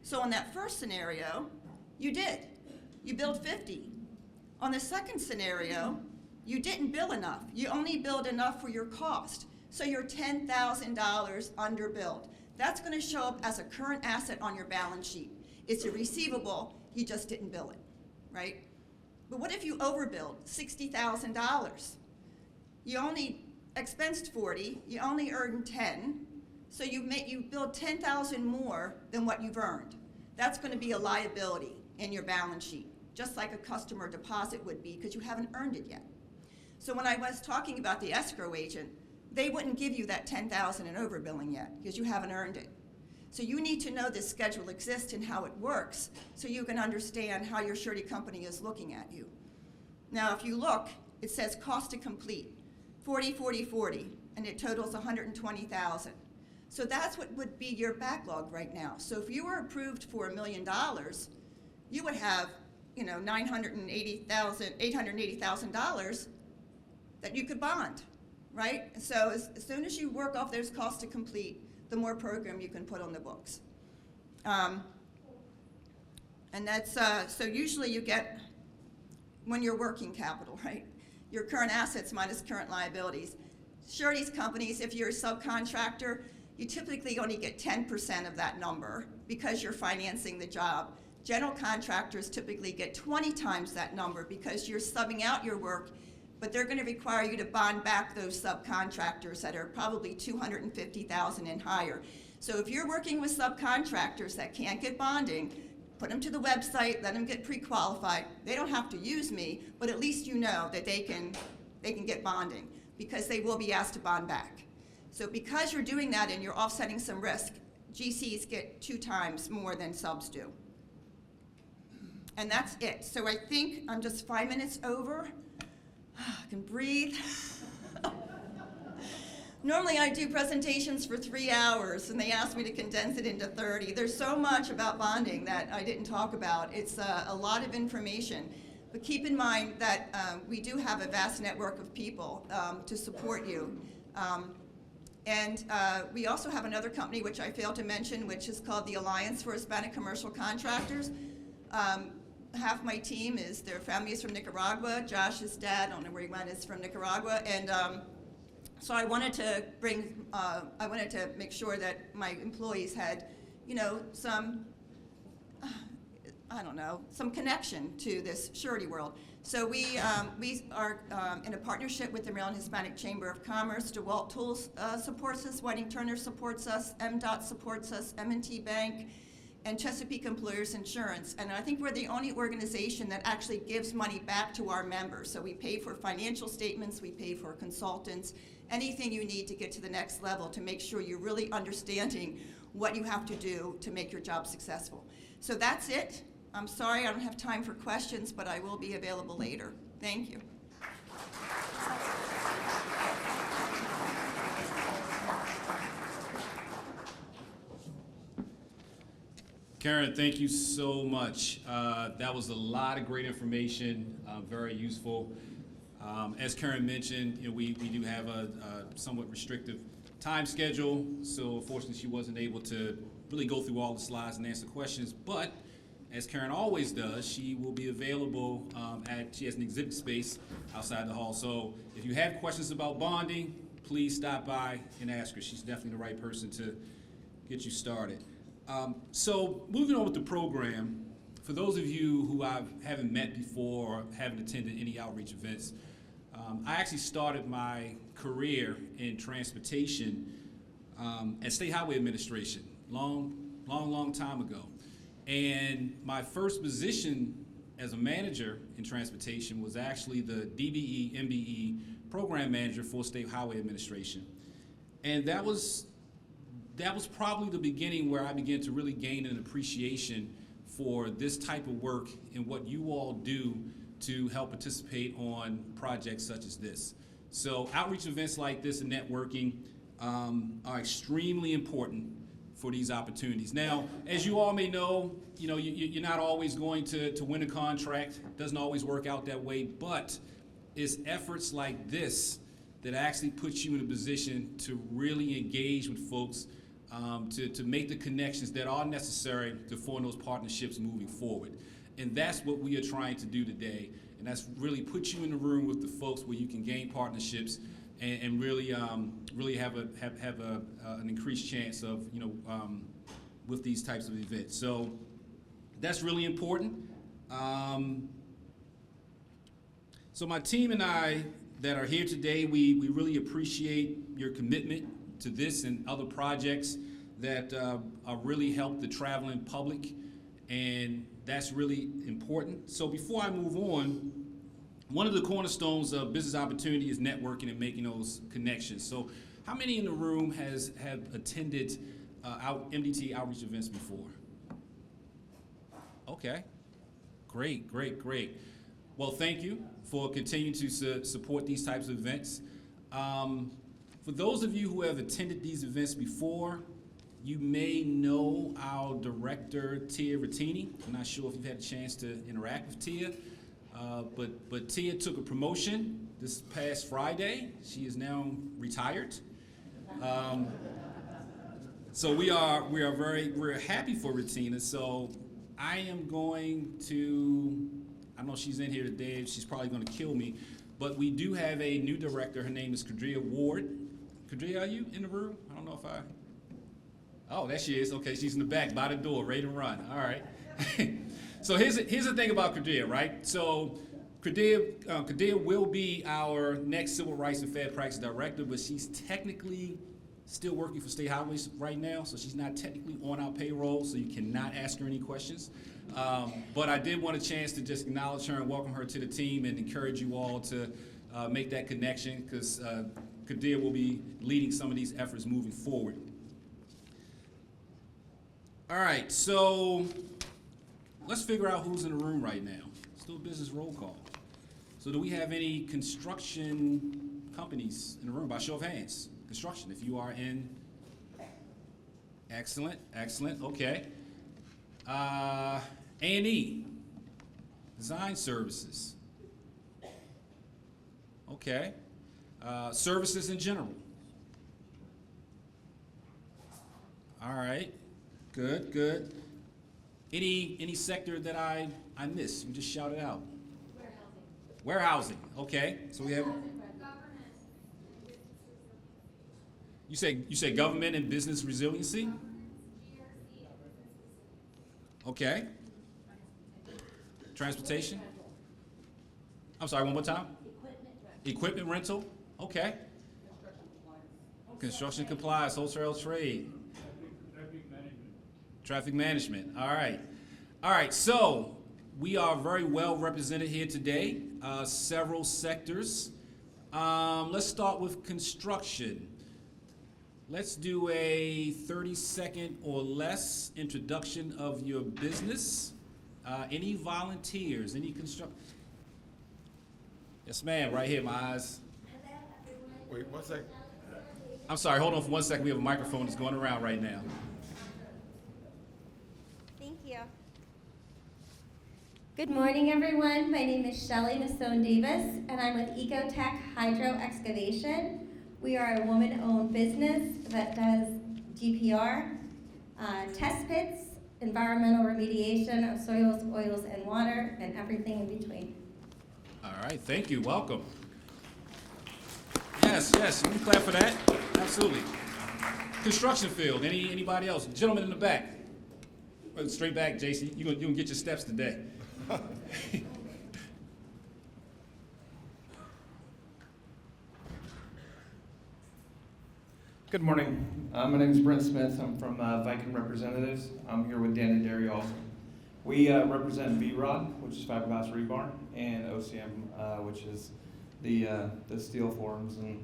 S5: So on that first scenario, you did. You billed 50. On the second scenario, you didn't bill enough. You only billed enough for your cost. So you're $10,000 underbilled. That's going to show up as a current asset on your balance sheet. It's a receivable, you just didn't bill it, right? But what if you overbilled $60,000? You only expensed 40, you only earned 10, so you billed 10,000 more than what you've earned. That's going to be a liability in your balance sheet, just like a customer deposit would be, because you haven't earned it yet. So when I was talking about the escrow agent, they wouldn't give you that 10,000 in overbilling yet, because you haven't earned it. So you need to know this schedule exists and how it works, so you can understand how your surety company is looking at you. Now, if you look, it says cost to complete. 40, 40, 40, and it totals 120,000. So that's what would be your backlog right now. So if you were approved for $1 million, you would have, $880,000 that you could bond, right? So as soon as you work off those costs to complete, the more program you can put on the books. And that's, so usually you get, when you're working capital, right? Your current assets minus current liabilities. Sureties companies, if you're a subcontractor, you typically only get 10% of that number because you're financing the job. General contractors typically get 20 times that number because you're subbing out your work, but they're going to require you to bond back those subcontractors that are probably $250,000 and higher. So if you're working with subcontractors that can't get bonding, put them to the website, let them get pre-qualified. They don't have to use me, but at least you know that they can get bonding because they will be asked to bond back. So because you're doing that and you're offsetting some risk, GCs get 2 times more than subs do. And that's it. So I think I'm just 5 minutes over. I can breathe. Normally I do presentations for 3 hours and they asked me to condense it into 30. There's so much about bonding that I didn't talk about. It's a lot of information. But keep in mind that we do have a vast network of people to support you. And we also have another company which I failed to mention, which is called the Alliance for Hispanic Commercial Contractors. Half my team is, their family is from Nicaragua. Josh's dad, I don't know where he went, is from Nicaragua. And so I wanted to make sure that my employees had, some, some connection to this surety world. So we are in a partnership with the Maryland Hispanic Chamber of Commerce. DeWalt Tools supports us, Whiting Turner supports us, MDOT supports us, M&T Bank, and Chesapeake Employers Insurance. And I think we're the only organization that actually gives money back to our members. So we pay for financial statements, we pay for consultants, anything you need to get to the next level to make sure you're really understanding what you have to do to make your job successful. So that's it. I'm sorry I don't have time for questions, but I will be available later. Thank you.
S2: Karen, thank you so much. That was a lot of great information, very useful. As Karen mentioned, we do have a somewhat restrictive time schedule, so unfortunately she wasn't able to really go through all the slides and answer questions, but as Karen always does, she will be available she has an exhibit space outside the hall. So if you have questions about bonding, please stop by and ask her. She's definitely the right person to get you started. So moving on with the program, for those of you who I haven't met before or haven't attended any outreach events, I actually started my career in transportation at State Highway Administration long time ago. And my first position as a manager in transportation was actually the DBE, MBE program manager for State Highway Administration. And that was probably the beginning where I began to really gain an appreciation for this type of work and what you all do to help participate on projects such as this. So outreach events like this and networking are extremely important for these opportunities. Now, as you all may know, you're not always going to win a contract. It doesn't always work out that way, but it's efforts like this that actually puts you in a position to really engage with folks, to make the connections that are necessary to form those partnerships moving forward. And that's what we are trying to do today. And that's really put you in the room with the folks where you can gain partnerships and really have an increased chance of, with these types of events. So that's really important. So my team and I that are here today, we really appreciate your commitment to this and other projects that really help the traveling public, and that's really important. So before I move on, one of the cornerstones of business opportunity is networking and making those connections. So how many in the room have attended MDTA outreach events before? Okay, great. Well, thank you for continuing to support these types of events. For those of you who have attended these events before, you may know our director, Tia Rattini. I'm not sure if you've had a chance to interact with Tia, but Tia took a promotion this past Friday. She is now retired. So we're happy for Ratina. So I am going to, I know she's in here today, she's probably going to kill me, but we do have a new director. Her name is Kadria Ward. Kadria, are you in the room? I don't know if oh, there she is. Okay, she's in the back by the door, ready to run. All right. So here's the thing about Kadria, right? So Kadria will be our next Civil Rights and Fair Practice Director, but she's technically still working for State Highways right now, so she's not technically on our payroll, so you cannot ask her any questions. But I did want a chance to just acknowledge her and welcome her to the team and encourage you all to make that connection, because Kadria will be leading some of these efforts moving forward. All right, so let's figure out who's in the room right now. Let's do a business roll call. So do we have any construction companies in the room? By show of hands. Construction, if you are in. Excellent, okay. A&E, design services. Okay. Services in general. All right, good. Any sector that I missed? You just shout it out. Warehousing, okay. So we have. You say government and business resiliency? Okay. Transportation? I'm sorry, one more time? Equipment rental? Okay. Construction compliance, wholesale trade. Traffic management. All right, so we are very well represented here today. Several sectors. Let's start with construction. Let's do a 30-second or less introduction of your business. Any volunteers? Any construct? Yes, ma'am. Right here, my eyes.
S6: Wait, 1 second.
S2: I'm sorry. Hold on for 1 second. We have a microphone that's going around right now.
S7: Thank you. Good morning, everyone. My name is Shelly Masson Davis, and I'm with Ecotech Hydro Excavation. We are a woman-owned business that does GPR, test pits, environmental remediation of soils, oils, and water, and everything in between.
S2: All right. Thank you. Welcome. Yes, yes. You can clap for that. Absolutely. Construction field. Anybody else? Gentleman in the back. Straight back, JC. You gonna get your steps today.
S8: Good morning. My name is Brent Smith. I'm from Viking Representatives. I'm here with Dan and Derry also. We represent V-Rod, which is fiberglass rebar, and OCM, which is the steel forms and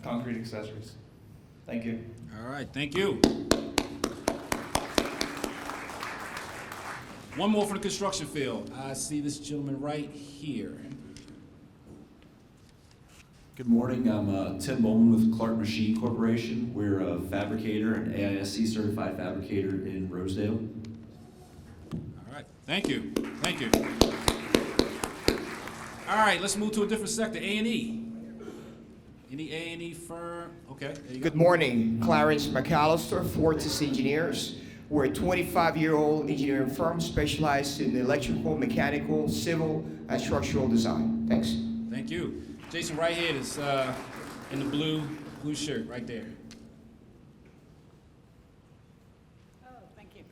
S8: concrete accessories. Thank you.
S2: All right. Thank you. One more from the construction field. I see this gentleman right here.
S9: Good morning, I'm Tim Bowman with Clark Machine Corporation. We're a fabricator, an AISC certified fabricator in Rosedale.
S2: All right, thank you, thank you. All right, let's move to a different sector, A&E. Any A&E firm? Okay, there you go.
S10: Good morning, Clarence McAllister, Fortis Engineers. We're a 25-year-old engineering firm specialized in electrical, mechanical, civil, and structural design. Thanks.
S2: Thank you. Jason, right here is in the blue shirt, right there.
S11: Oh, thank you.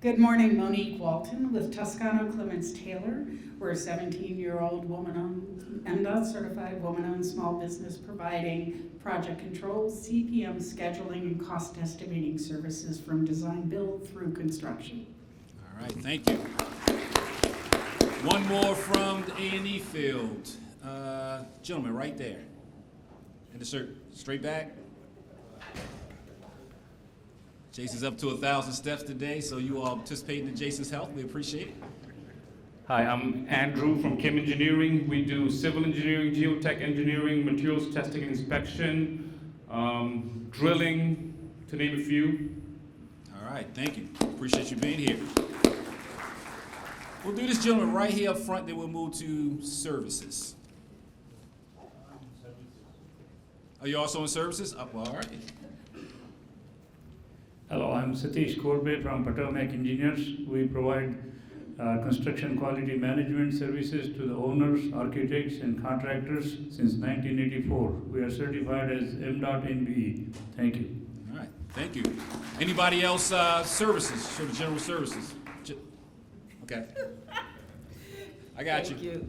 S11: Good morning, Monique Walton with Toscano Clements Taylor. We're a 17-year-old woman-owned, MDTA certified woman-owned small business providing project control, CPM scheduling, and cost estimating services from design build through construction.
S2: All right, thank you. One more from the A&E field. Gentleman, right there. In the shirt, straight back. Jason's up to 1,000 steps today, so you all participating in Jason's health. We appreciate it.
S12: Hi, I'm Andrew from Kim Engineering. We do civil engineering, geotech engineering, materials testing and inspection, drilling, to name a few.
S2: All right, thank you. Appreciate you being here. We'll do this gentleman right here up front, then we'll move to services. Are you also in services? Well, all right.
S12: Hello, I'm Satish Korbe from Potomac Engineers. We provide construction quality management services to the owners, architects, and contractors since 1984. We are certified as MDOT NBE. Thank you.
S2: All right, thank you. Anybody else services, sort of general services? Okay. I got
S13: Thank
S2: you.
S13: you.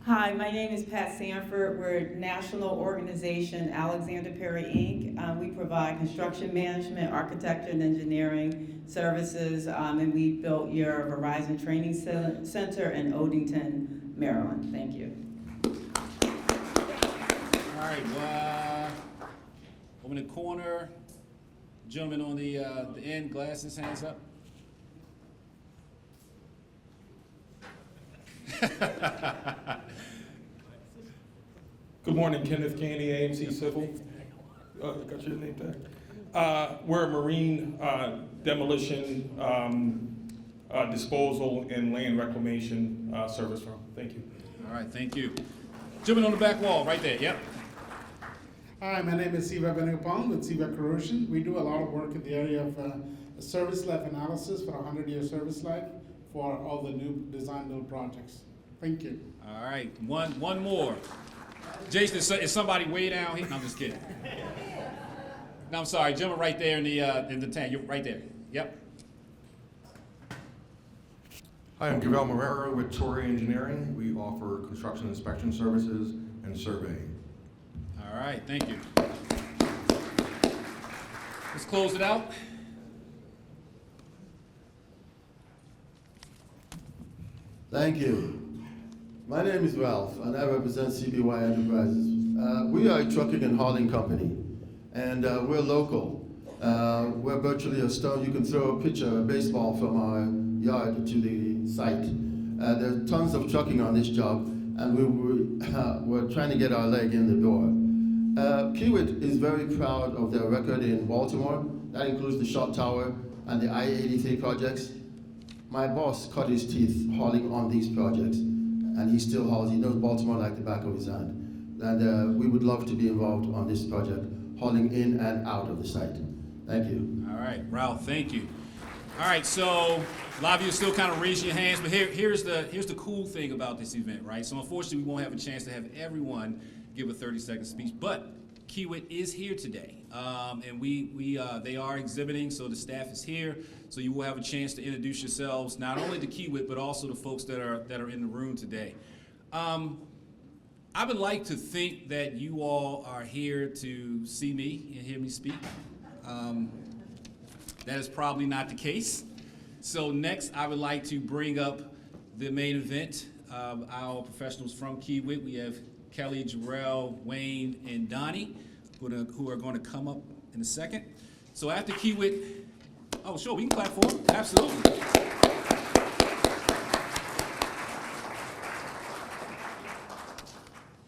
S13: Hi, my name is Pat Sanford. We're a national organization, Alexander Perry, Inc. We provide construction management, architecture, and engineering services, and we built your Verizon Training Center in Odenton, Maryland. Thank you.
S2: All right, woman in the corner, gentleman on the end, glasses, hands up.
S6: Good morning, Kenneth Caney, AMC Civil. Got your name tag. We're a marine demolition, disposal, and land reclamation service firm. Thank you.
S2: All right, thank you. Gentleman on the back wall, right there, yep.
S14: Hi, my name is Siva Benagapong with Siva Corrosion. We do a lot of work in the area of service life analysis for a 100-year service life for all the new design build projects. Thank you.
S2: All right, one more. Jason, is somebody way down here? No, I'm just kidding. No, I'm sorry, gentleman right there in the tank. You're right there. Yep.
S15: Hi, I'm Gabriel Marrero with Torrey Engineering. We offer construction inspection services and surveying.
S2: All right, thank you. Let's close it out.
S16: Thank you. My name is Ralph, and I represent CBY Enterprises. We are a trucking and hauling company, and we're local. We're virtually a stone. You can throw a pitcher, a baseball from our yard to the site. There are tons of trucking on this job, and we're trying to get our leg in the door. Kiewit is very proud of their record in Baltimore. That includes the Shot Tower and the I-83 projects. My boss cut his teeth hauling on these projects, and he still hauls. He knows Baltimore like the back of his hand. And we would love to be involved on this project, hauling in and out of the site. Thank you.
S2: All right, Ralph, thank you. All right, so a lot of you are still kind of raising your hands, but here's the cool thing about this event, right? So unfortunately, we won't have a chance to have everyone give a 30-second speech, but Kiewit is here today, and they are exhibiting, so the staff is here, so you will have a chance to introduce yourselves, not only to Kiewit, but also the folks that are in the room today. I would like to think that you all are here to see me and hear me speak. That is probably not the case. So next, I would like to bring up the main event. Our professionals from Kiewit. We have Kelly, Jarrell, Wayne, and Donnie, who are going to come up in a second. So after Kiewit, oh sure, we can clap for them, absolutely.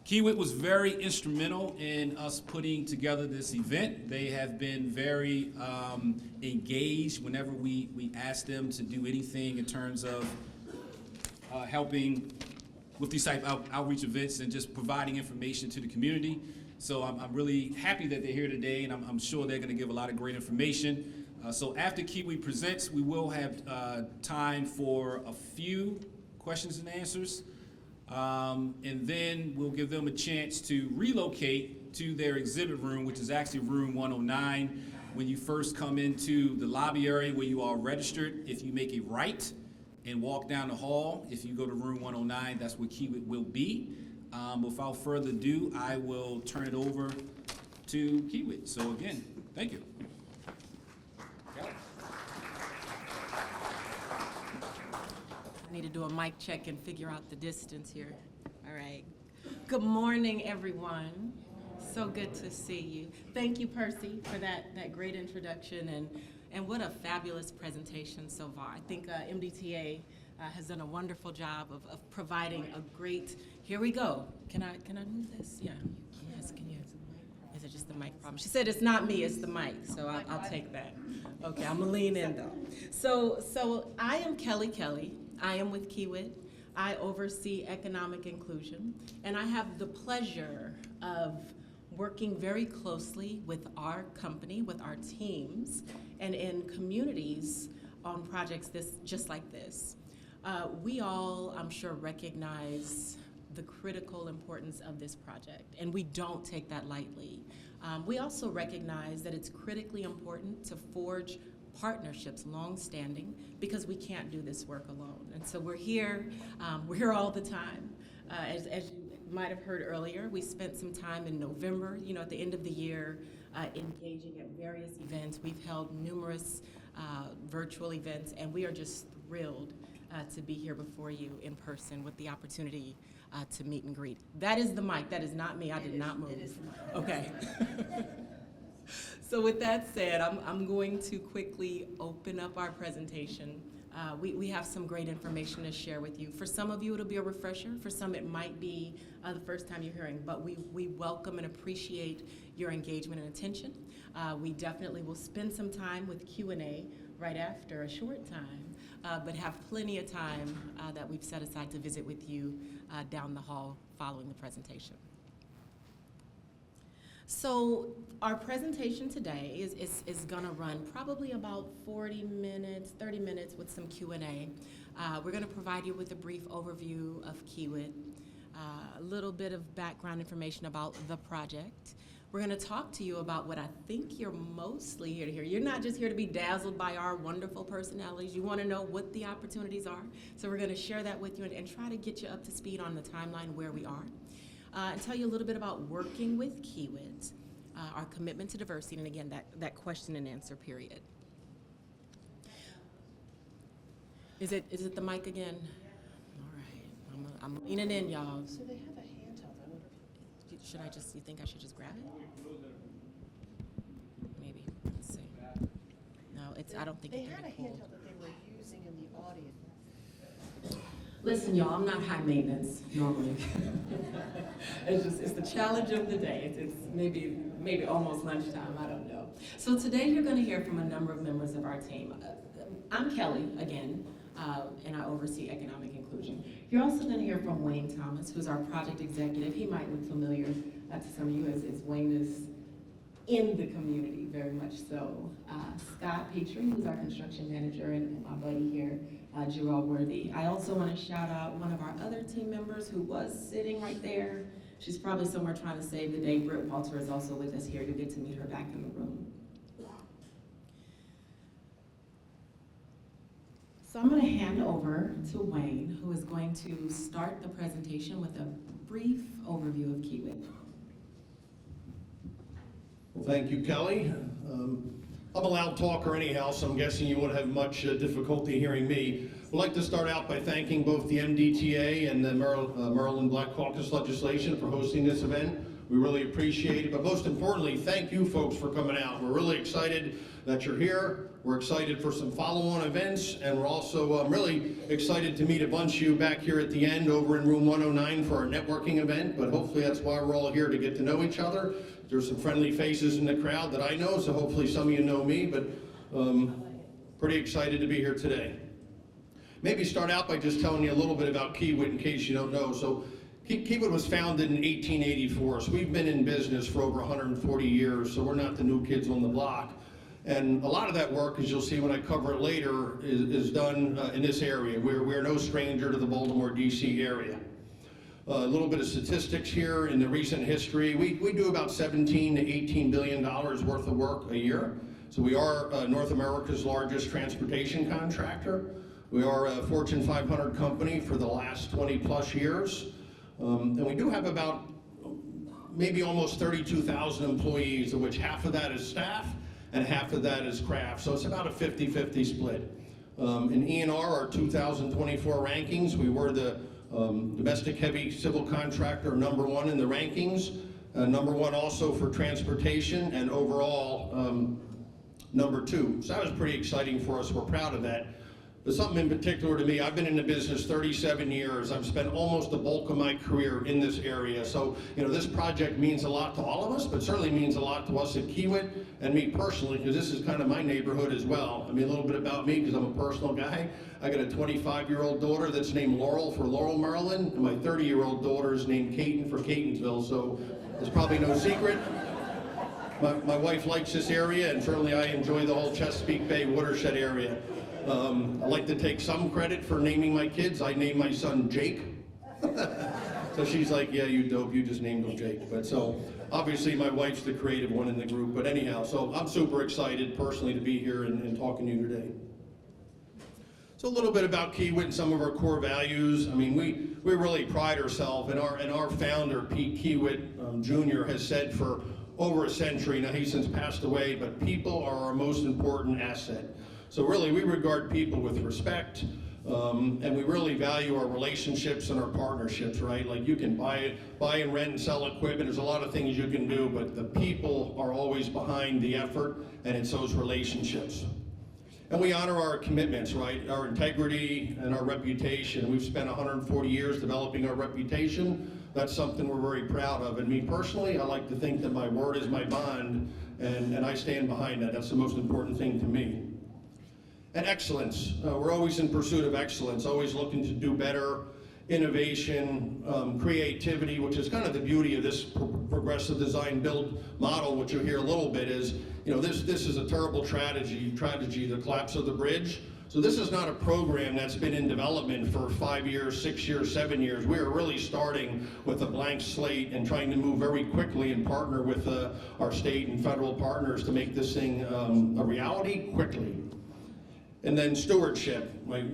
S2: Kiewit was very instrumental in us putting together this event. They have been very engaged whenever we asked them to do anything in terms of helping with these type of outreach events and just providing information to the community. So I'm really happy that they're here today, and I'm sure they're going to give a lot of great information. So after Kiewit presents, we will have time for a few questions and answers. And then we'll give them a chance to relocate to their exhibit room, which is actually room 109. When you first come into the lobby area where you are registered, if you make a right and walk down the hall, if you go to room 109, that's where Kiewit will be. Without further ado, I will turn it over to Kiewit. So again, thank you.
S17: I need to do a mic check and figure out the distance here. All right. Good morning, everyone. So good to see you. Thank you, Percy, for that great introduction, and what a fabulous presentation so far. I think MDTA has done a wonderful job of providing a great, here we go. Can I move this? Yeah. Yes, can you? Is it just the mic problem? She said it's not me, it's the mic, so I'll take that. Okay, I'm gonna lean in though. So I am Kelly. I am with Kiewit. I oversee economic inclusion, and I have the pleasure of working very closely with our company, with our teams, and in communities on projects just like this. We all, I'm sure, recognize the critical importance of this project, and we don't take that lightly. We also recognize that it's critically important to forge partnerships, long-standing, because we can't do this work alone. And so we're here all the time. As you might have heard earlier, we spent some time in November, at the end of the year, engaging at various events. We've held numerous virtual events, and we are just thrilled to be here before you in person with the opportunity to meet and greet. That is the mic. That is not me. I did not move. It is the mic. Okay. So with that said, I'm going to quickly open up our presentation. We have some great information to share with you. For some of you, it'll be a refresher. For some, it might be the first time you're hearing, but we welcome and appreciate your engagement and attention. We definitely will spend some time with Q&A right after a short time, but have plenty of time that we've set aside to visit with you down the hall following the presentation. So our presentation today is gonna run probably about 40 minutes, 30 minutes with some Q&A. We're gonna provide you with a brief overview of Kiewit, a little bit of background information about the project. We're gonna talk to you about what I think you're mostly here to hear. You're not just here to be dazzled by our wonderful personalities. You wanna know what the opportunities are. So we're gonna share that with you and try to get you up to speed on the timeline where we are. And tell you a little bit about working with Kiewit, our commitment to diversity, and again, that question and answer period. Is it the mic again? All right, I'm leaning in, y'all.
S1: So they have a handout. I wonder if
S17: you think I should just grab it? Maybe, let's see. No, I don't think it can be pulled.
S18: that they were using in the audience.
S17: Listen, y'all, I'm not high maintenance normally. It's the challenge of the day. It's maybe almost lunchtime, I don't know. So today you're gonna hear from a number of members of our team. I'm Kelly, again, and I oversee economic inclusion. You're also gonna hear from Wayne Thomas, who's our project executive. He might look familiar to some of you as Wayne is in the community, very much so. Scott Petrie, who's our construction manager, and my buddy here, Gerald Worthy. I also want to shout out one of our other team members who was sitting right there. She's probably somewhere trying to save the day. Britt Walter is also with us here. You get to meet her back in the room. So I'm going to hand over to Wayne, who is going to start the presentation with a brief overview of Kiewit.
S19: Well, thank you, Kelly. I'm a loud talker anyhow, so I'm guessing you won't have much difficulty hearing me. I'd like to start out by thanking both the MDTA and the Maryland Black Caucus legislation for hosting this event. We really appreciate it, but most importantly, thank you folks for coming out. We're really excited that you're here. We're excited for some follow-on events, and we're also really excited to meet a bunch of you back here at the end over in room 109 for our networking event, but hopefully that's why we're all here, to get to know each other. There's some friendly faces in the crowd that I know, so hopefully some of you know me, but pretty excited to be here today. Maybe start out by just telling you a little bit about Kiewit in case you don't know. So Kiewit was founded in 1884, so we've been in business for over 140 years, so we're not the new kids on the block. And a lot of that work, as you'll see when I cover it later, is done in this area. We're no stranger to the Baltimore, D.C. area. A little bit of statistics here in the recent history. We do about $17 to $18 billion worth of work a year. So we are North America's largest transportation contractor. We are a Fortune 500 company for the last 20 plus years. And we do have about maybe almost 32,000 employees, of which half of that is staff and half of that is craft. So it's about a 50-50 split. In E&R, our 2024 rankings, we were the domestic heavy civil contractor #1 in the rankings, #1 also for transportation, and overall #2. So that was pretty exciting for us. We're proud of that. But something in particular to me, I've been in the business 37 years. I've spent almost the bulk of my career in this area. So, this project means a lot to all of us, but certainly means a lot to us at Kiewit and me personally, because this is kind of my neighborhood as well. I mean, a little bit about me, because I'm a personal guy. I got a 25-year-old daughter that's named Laurel for Laurel, Maryland, and my 30-year-old daughter is named Caton for Catonsville, so there's probably no secret. My wife likes this area, and certainly I enjoy the whole Chesapeake Bay watershed area. I like to take some credit for naming my kids. I named my son Jake. So she's like, yeah, you dope, you just named him Jake. But so obviously my wife's the creative one in the group. But anyhow, so I'm super excited personally to be here and talking to you today. So a little bit about Kiewit and some of our core values. I mean, we really pride ourselves, and our founder, Pete Kiewit Jr., has said for over a century, now he's since passed away, but people are our most important asset. So really, we regard people with respect, and we really value our relationships and our partnerships, right? Like you can buy and rent and sell equipment. There's a lot of things you can do, but the people are always behind the effort, and it's those relationships. And we honor our commitments, right? Our integrity and our reputation. We've spent 140 years developing our reputation. That's something we're very proud of. And me personally, I like to think that my word is my bond, and I stand behind that. That's the most important thing to me. And excellence. We're always in pursuit of excellence, always looking to do better, innovation, creativity, which is kind of the beauty of this progressive design build model, which you'll hear a little bit is, this is a terrible tragedy, the collapse of the bridge. So this is not a program that's been in development for 5 years, 6 years, 7 years. We are really starting with a blank slate and trying to move very quickly and partner with our state and federal partners to make this thing a reality quickly. And then stewardship, like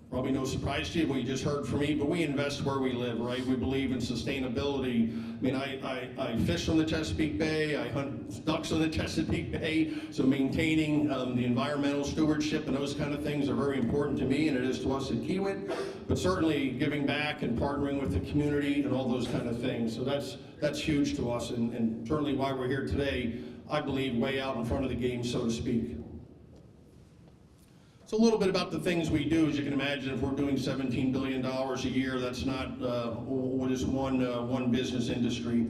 S19: probably no surprise to you what you just heard from me, but we invest where we live, right? We believe in sustainability. I mean, I fish on the Chesapeake Bay, I hunt ducks on the Chesapeake Bay, so maintaining the environmental stewardship and those kind of things are very important to me, and it is to us at Kiewit. but certainly giving back and partnering with the community and all those kind of things. So that's huge to us, and certainly why we're here today, I believe, way out in front of the game, so to speak. So a little bit about the things we do. As you can imagine, if we're doing $17 billion a year, that's not what is one business industry.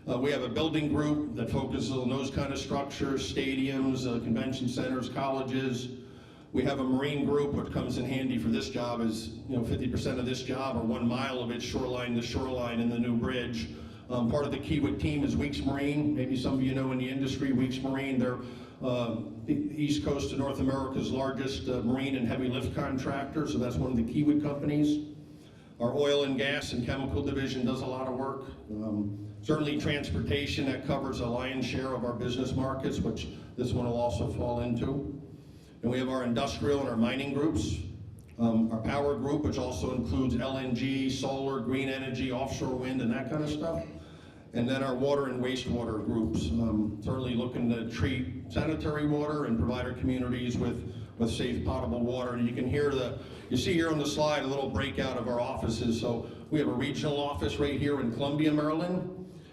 S19: We have a building group that focuses on those kind of structures, stadiums, convention centers, colleges. We have a marine group, which comes in handy for this job, is 50% of this job, or 1 mile of it, shoreline to shoreline in the new bridge. Part of the Kiewit team is Weeks Marine. Maybe some of you know in the industry, Weeks Marine, they're the East Coast of North America's largest marine and heavy lift contractor, so that's one of the Kiewit companies. Our oil and gas and chemical division does a lot of work. Certainly transportation, that covers a lion's share of our business markets, which this one will also fall into. And we have our industrial and our mining groups. Our power group, which also includes LNG, solar, green energy, offshore wind, and that kind of stuff. And then our water and wastewater groups, certainly looking to treat sanitary water and provide our communities with safe potable water. And you can hear you see here on the slide a little breakout of our offices. So we have a regional office right here in Columbia, Maryland.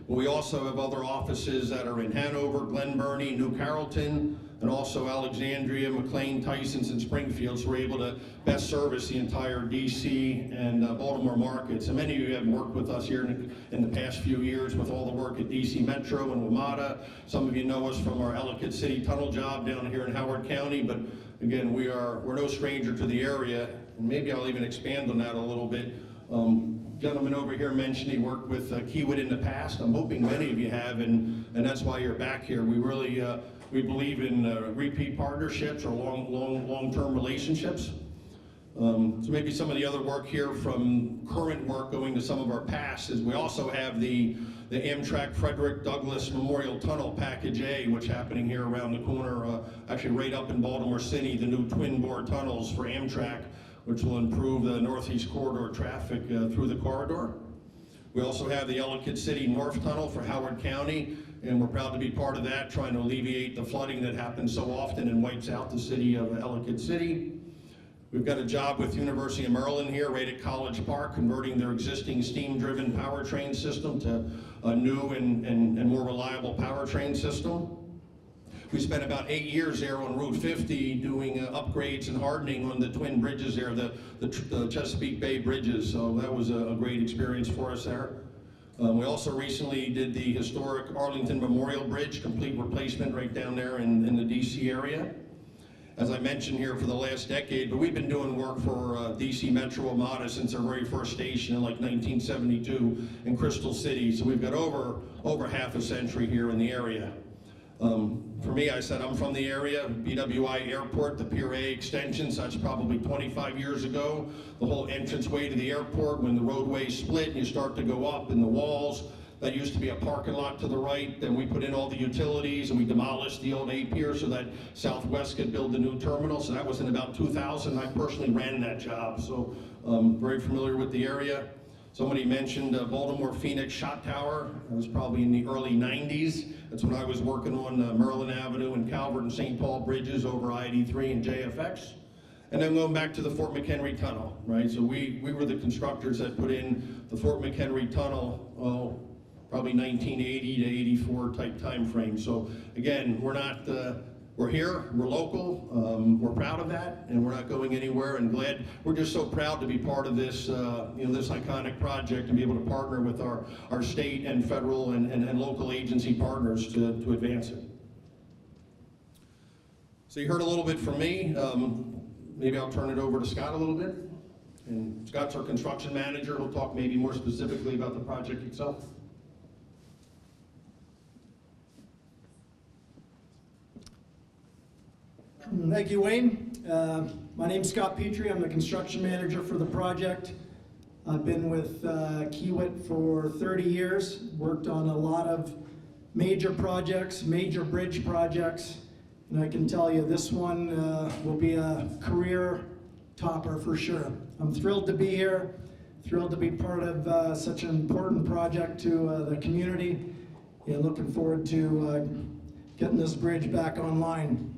S19: But we also have other offices that are in Hanover, Glen Burnie, New Carrollton, and also Alexandria, McLean, Tysons, and Springfield. So we're able to best service the entire DC and Baltimore markets. And many of you have worked with us here in the past few years with all the work at DC Metro and WMATA. Some of you know us from our Ellicott City tunnel job down here in Howard County. But again, we're no stranger to the area. And maybe I'll even expand on that a little bit. Gentleman over here mentioned he worked with Kiewit in the past. I'm hoping many of you have, and that's why you're back here. We really we believe in repeat partnerships or long-term relationships. So maybe some of the other work here from current work going to some of our past is we also have the Amtrak Frederick Douglass Memorial Tunnel Package A, which is happening here around the corner, actually right up in Baltimore City, the new twin-bore tunnels for Amtrak, which will improve the Northeast Corridor traffic through the corridor. We also have the Ellicott City North Tunnel for Howard County, and we're proud to be part of that, trying to alleviate the flooding that happens so often and wipes out the city of Ellicott City. We've got a job with University of Maryland here, right at College Park, converting their existing steam-driven powertrain system to a new and more reliable powertrain system. We spent about 8 years there on Route 50 doing upgrades and hardening on the twin bridges there, the Chesapeake Bay bridges, so that was a great experience for us there. We also recently did the historic Arlington Memorial Bridge, complete replacement right down there in the DC area. As I mentioned here, for the last decade, but we've been doing work for DC Metro WMATA since our very first station in like 1972 in Crystal City, so we've got over half a century here in the area. For me, I said I'm from the area, BWI Airport, the Pier A extension, so that's probably 25 years ago. The whole entranceway to the airport, when the roadway split and you start to go up in the walls, that used to be a parking lot to the right. Then we put in all the utilities and we demolished the old A Pier so that Southwest could build the new terminal. So that was in about 2000. I personally ran that job, so very familiar with the area. Somebody mentioned Baltimore Phoenix Shot Tower. That was probably in the early 90s. That's when I was working on Maryland Avenue and Calvert and St. Paul bridges over I-83 and JFX. And then going back to the Fort McHenry Tunnel, right? So we were the constructors that put in the Fort McHenry Tunnel, probably 1980 to 84 type time frame. So again, we're here, we're local, we're proud of that, and we're not going anywhere, and glad, we're just so proud to be part of this, this iconic project and be able to partner with our state and federal and local agency partners to advance it. So you heard a little bit from me. Maybe I'll turn it over to Scott a little bit. And Scott's our construction manager. He'll talk maybe more specifically about the project itself.
S20: Thank you, Wayne. My name's Scott Petrie. I'm the construction manager for the project. I've been with Kiewit for 30 years, worked on a lot of major projects, major bridge projects, and I can tell you this one will be a career topper for sure. I'm thrilled to be here, thrilled to be part of such an important project to the community, and looking forward to getting this bridge back online.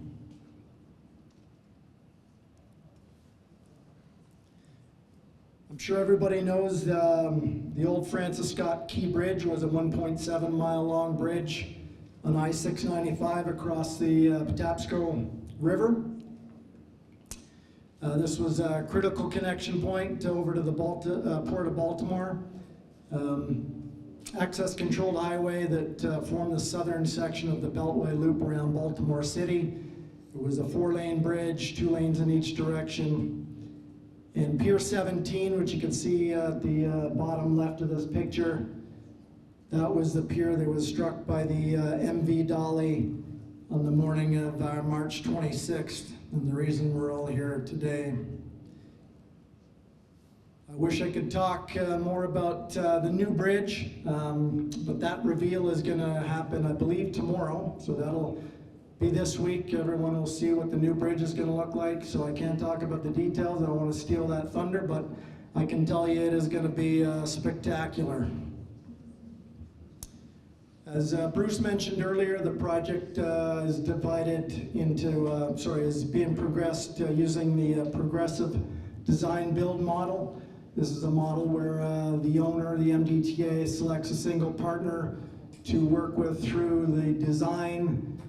S20: I'm sure everybody knows the old Francis Scott Key Bridge was a 1.7 mile long bridge on I-695 across the Patapsco River. This was a critical connection point over to the Port of Baltimore. Access controlled highway that formed the southern section of the Beltway Loop around Baltimore City. It was a 4-lane bridge, 2 lanes in each direction. And Pier 17, which you can see at the bottom left of this picture, that was the pier that was struck by the MV Dolly on the morning of March 26th, and the reason we're all here today. I wish I could talk more about the new bridge, but that reveal is going to happen, I believe, tomorrow, so that'll be this week. Everyone will see what the new bridge is going to look like, so I can't talk about the details. I don't want to steal that thunder, but I can tell you it is going to be spectacular. As Bruce mentioned earlier, the project is divided into, is being progressed using the progressive design build model. This is a model where the owner, the MDTA, selects a single partner to work with through the design,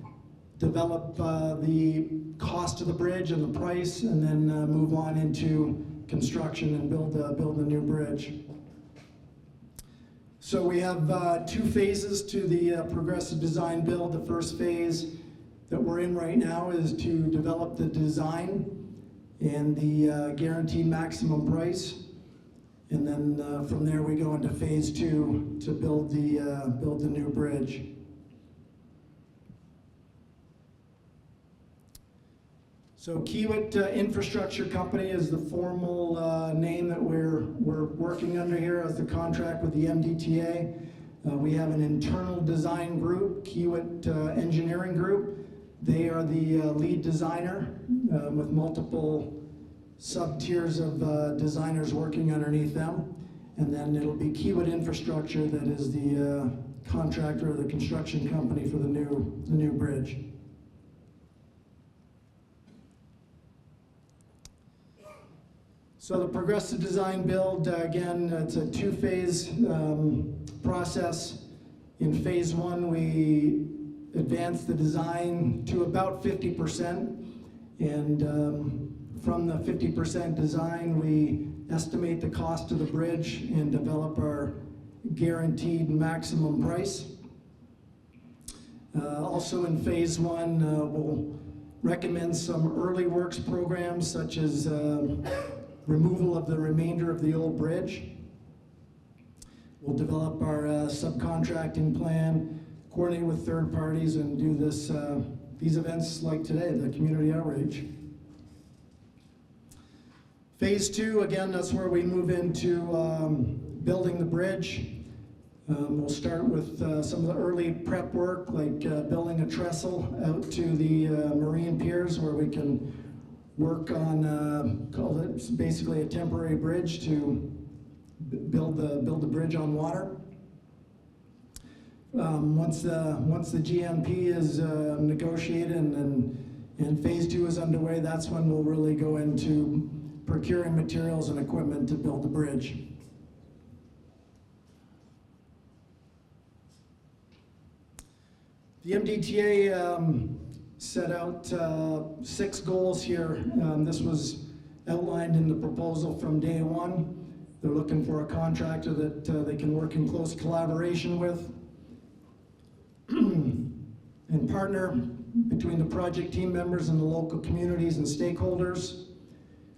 S20: develop the cost of the bridge and the price, and then move on into construction and build the new bridge. So we have 2 phases to the progressive design build. The first phase that we're in right now is to develop the design and the guaranteed maximum price. And then from there we go into phase 2 to build the new bridge. So Kiewit Infrastructure Company is the formal name that we're working under here as the contract with the MDTA. We have an internal design group, Kiewit Engineering Group. They are the lead designer with multiple sub-tiers of designers working underneath them. And then it'll be Kiewit Infrastructure that is the contractor or the construction company for the new bridge. So the progressive design build, again, it's a 2-phase process. In phase 1, we advance the design to about 50%. And from the 50% design, we estimate the cost of the bridge and develop our guaranteed maximum price. Also in phase 1, we'll recommend some early works programs such as removal of the remainder of the old bridge. We'll develop our subcontracting plan, coordinate with third parties, and do these events like today, the community outreach. Phase 2, again, that's where we move into building the bridge. We'll start with some of the early prep work, like building a trestle out to the marine piers where we can work on, it's basically a temporary bridge to build the bridge on water. Once the GMP is negotiated and phase 2 is underway, that's when we'll really go into procuring materials and equipment to build the bridge. The MDTA set out 6 goals here. This was outlined in the proposal from day 1. They're looking for a contractor that they can work in close collaboration with and partner between the project team members and the local communities and stakeholders.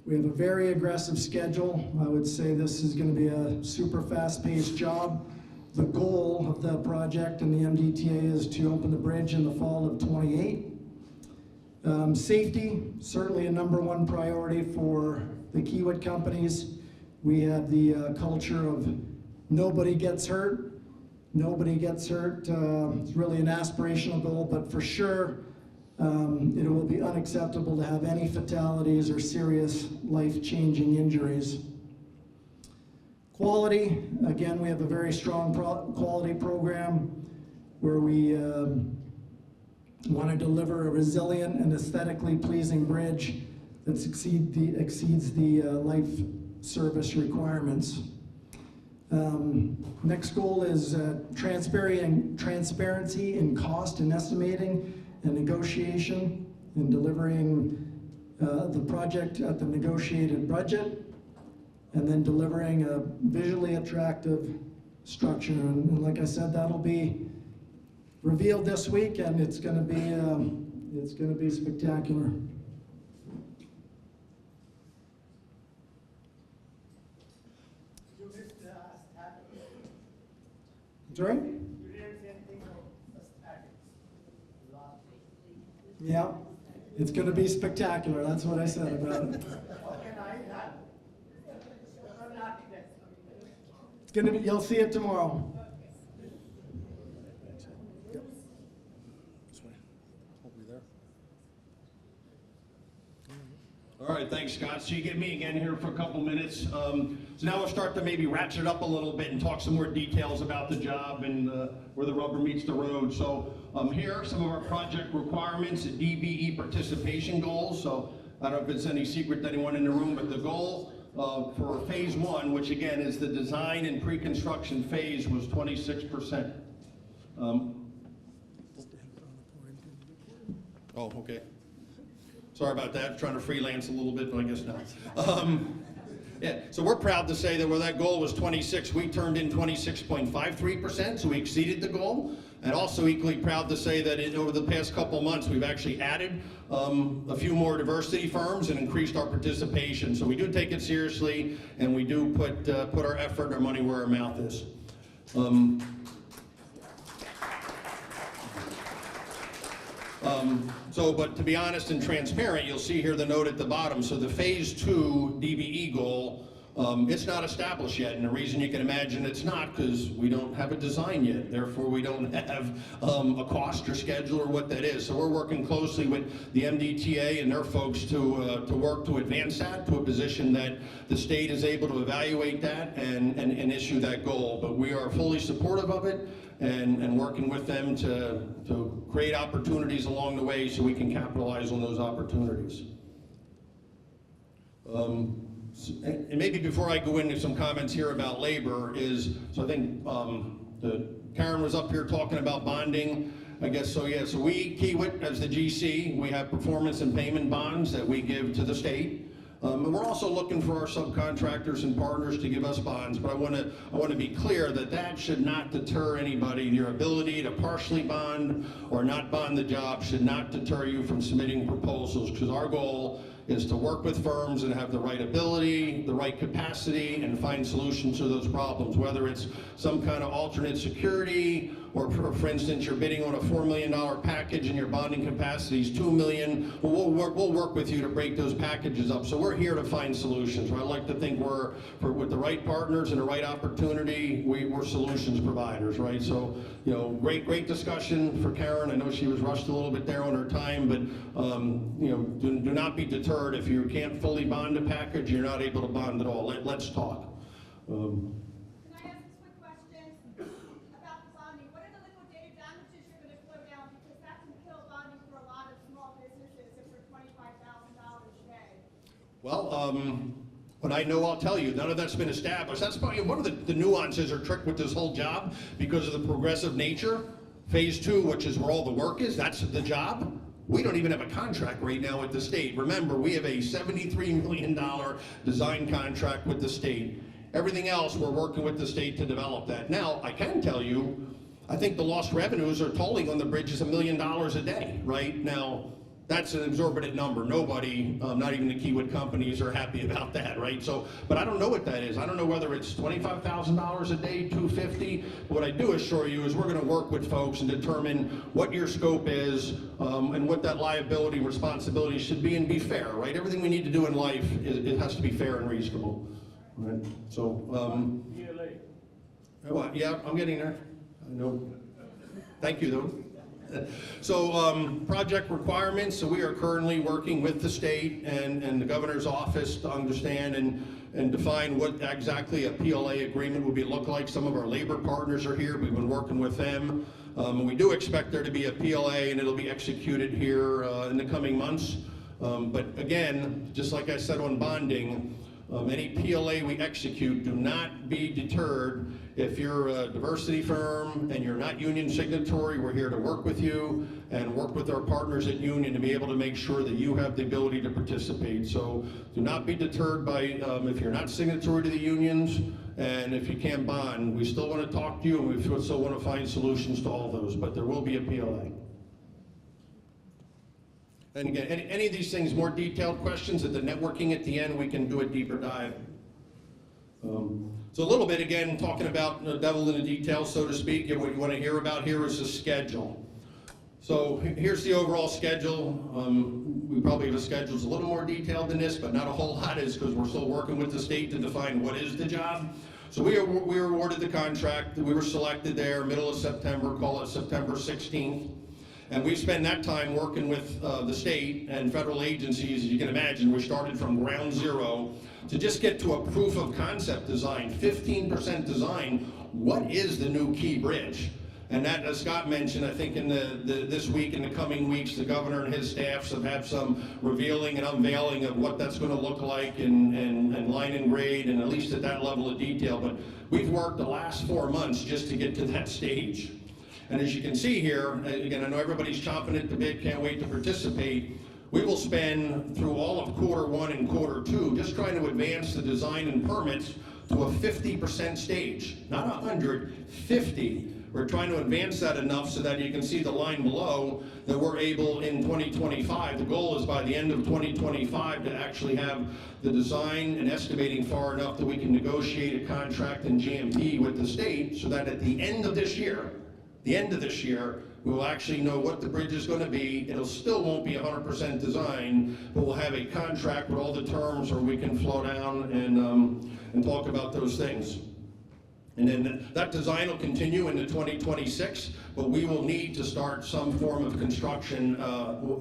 S20: We have a very aggressive schedule. I would say this is going to be a super fast-paced job. The goal of the project and the MDTA is to open the bridge in the fall of 28. Safety, certainly a #1 priority for the Kiewit companies. We have the culture of nobody gets hurt. Nobody gets hurt. It's really an aspirational goal, but for sure it will be unacceptable to have any fatalities or serious life-changing injuries. Quality, again, we have a very strong quality program where we want to deliver a resilient and aesthetically pleasing bridge that exceeds the life service requirements. Next goal is transparency in cost and estimating and negotiation and delivering the project at the negotiated budget, and then delivering a visually attractive structure. And like I said, that'll be revealed this week, and it's going to be spectacular. Sorry? Yeah, it's going to be spectacular. That's what I said about it. It's going to be. You'll see it tomorrow.
S19: All right, thanks, Scott. So you get me again here for a couple minutes. So now we'll start to maybe ratchet it up a little bit and talk some more details about the job and where the rubber meets the road. So here are some of our project requirements, DBE participation goals. So I don't know if it's any secret to anyone in the room, but the goal for phase 1, which again is the design and pre-construction phase, was 26%. Oh, okay. Sorry about that, trying to freelance a little bit, but I guess not. Yeah, so we're proud to say that where that goal was 26, we turned in 26.53%, so we exceeded the goal. And also equally proud to say that over the past couple months, we've actually added a few more diversity firms and increased our participation. So we do take it seriously, and we do put our effort and our money where our mouth is. But to be honest and transparent, you'll see here the note at the bottom. So the phase 2 DBE goal, it's not established yet. And the reason you can imagine it's not, because we don't have a design yet. Therefore, we don't have a cost or schedule or what that is. So we're working closely with the MDTA and their folks to work to advance that to a position that the state is able to evaluate that and issue that goal. But we are fully supportive of it and working with them to create opportunities along the way so we can capitalize on those opportunities. And maybe before I go into some comments here about labor so I think Karen was up here talking about bonding. I guess so, yeah. So we, Kiewit, as the GC, we have performance and payment bonds that we give to the state. And we're also looking for our subcontractors and partners to give us bonds, but I want to be clear that that should not deter anybody. Your ability to partially bond or not bond the job should not deter you from submitting proposals, because our goal is to work with firms and have the right ability, the right capacity, and find solutions to those problems, whether it's some kind of alternate security, or for instance, you're bidding on a $4 million package and your bonding capacity is $2 million. Well, we'll work with you to break those packages up. So we're here to find solutions. I like to think with the right partners and the right opportunity, we're solutions providers, right? So, great discussion for Karen. I know she was rushed a little bit there on her time, but do not be deterred. If you can't fully bond a package, you're not able to bond at all. Let's talk. Well, what I know, I'll tell you, none of that's been established. That's probably one of the nuances or trick with this whole job, because of the progressive nature. Phase 2, which is where all the work is, that's the job. We don't even have a contract right now with the state. Remember, we have a $73 million design contract with the state. Everything else, we're working with the state to develop that. Now, I can tell you, I think the lost revenues are tolling on the bridge is $1 million a day, right? Now, that's an exorbitant number. Nobody, not even the Kiewit companies, are happy about that, right? So, but I don't know what that is. I don't know whether it's $25,000 a day, $250. What I do assure you is we're going to work with folks and determine what your scope is and what that liability responsibility should be, and be fair, right? Everything we need to do in life, it has to be fair and reasonable, right? So, yeah, I'm getting there. I know. Thank you, though. So project requirements, so we are currently working with the state and the governor's office to understand and define what exactly a PLA agreement would look like. Some of our labor partners are here. We've been working with them. We do expect there to be a PLA, and it'll be executed here in the coming months. But again, just like I said on bonding, Any PLA we execute, do not be deterred. If you're a diversity firm and you're not union signatory, we're here to work with you and work with our partners at union to be able to make sure that you have the ability to participate. So do not be deterred by if you're not signatory to the unions, and if you can't bond. We still want to talk to you, and we still want to find solutions to all those, but there will be a PLA. And again, any of these things, more detailed questions at the networking at the end, we can do a deeper dive. So a little bit, again, talking about the devil in the details, so to speak, and what you want to hear about here is the schedule. So here's the overall schedule. We probably have a schedule a little more detailed than this, but not a whole lot, is because we're still working with the state to define what is the job. So we were awarded the contract. We were selected there middle of September, call it September 16th. And we spend that time working with the state and federal agencies. As you can imagine, we started from ground zero to just get to a proof of concept design, 15% design. What is the new Key Bridge? And that, as Scott mentioned, I think in this week, in the coming weeks, the governor and his staffs have had some revealing and unveiling of what that's going to look like and line and grade, and at least at that level of detail. But we've worked the last 4 months just to get to that stage. And as you can see here, again, I know everybody's chomping at the bit, can't wait to participate. We will spend through all of Q1 and Q2 just trying to advance the design and permits to a 50% stage. Not 100, 50. We're trying to advance that enough so that you can see the line below that we're able in 2025. The goal is by the end of 2025 to actually have the design and estimating far enough that we can negotiate a contract and GMP with the state, so that at the end of this year, we will actually know what the bridge is going to be. It'll still won't be 100% design, but we'll have a contract with all the terms where we can flow down and talk about those things. And then that design will continue into 2026, but we will need to start some form of construction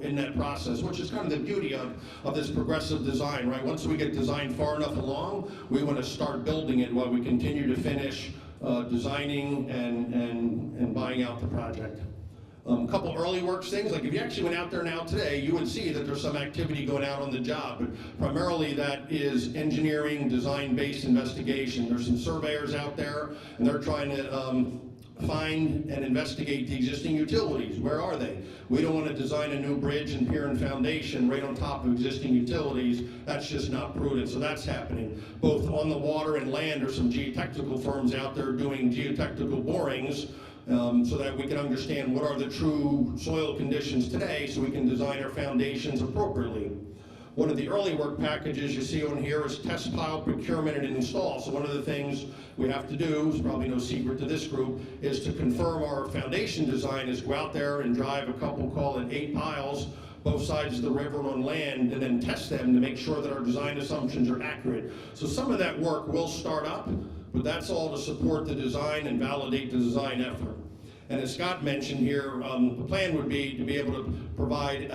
S19: in that process, which is kind of the beauty of this progressive design, right? Once we get design far enough along, we want to start building it while we continue to finish designing and buying out the project. A couple early works things, like if you actually went out there now today, you would see that there's some activity going out on the job, but primarily that is engineering, design-based investigation. There's some surveyors out there, and they're trying to find and investigate the existing utilities. Where are they? We don't want to design a new bridge and pier and foundation right on top of existing utilities. That's just not prudent, so that's happening. Both on the water and land, there's some geotechnical firms out there doing geotechnical borings, so that we can understand what are the true soil conditions today, so we can design our foundations appropriately. One of the early work packages you see on here is test pile procurement and install. So one of the things we have to do, is probably no secret to this group, is to confirm our foundation design is go out there and drive a couple, call it 8 piles, both sides of the river and on land, and then test them to make sure that our design assumptions are accurate. So some of that work will start up, but that's all to support the design and validate the design effort. And as Scott mentioned here, the plan would be to be able to provide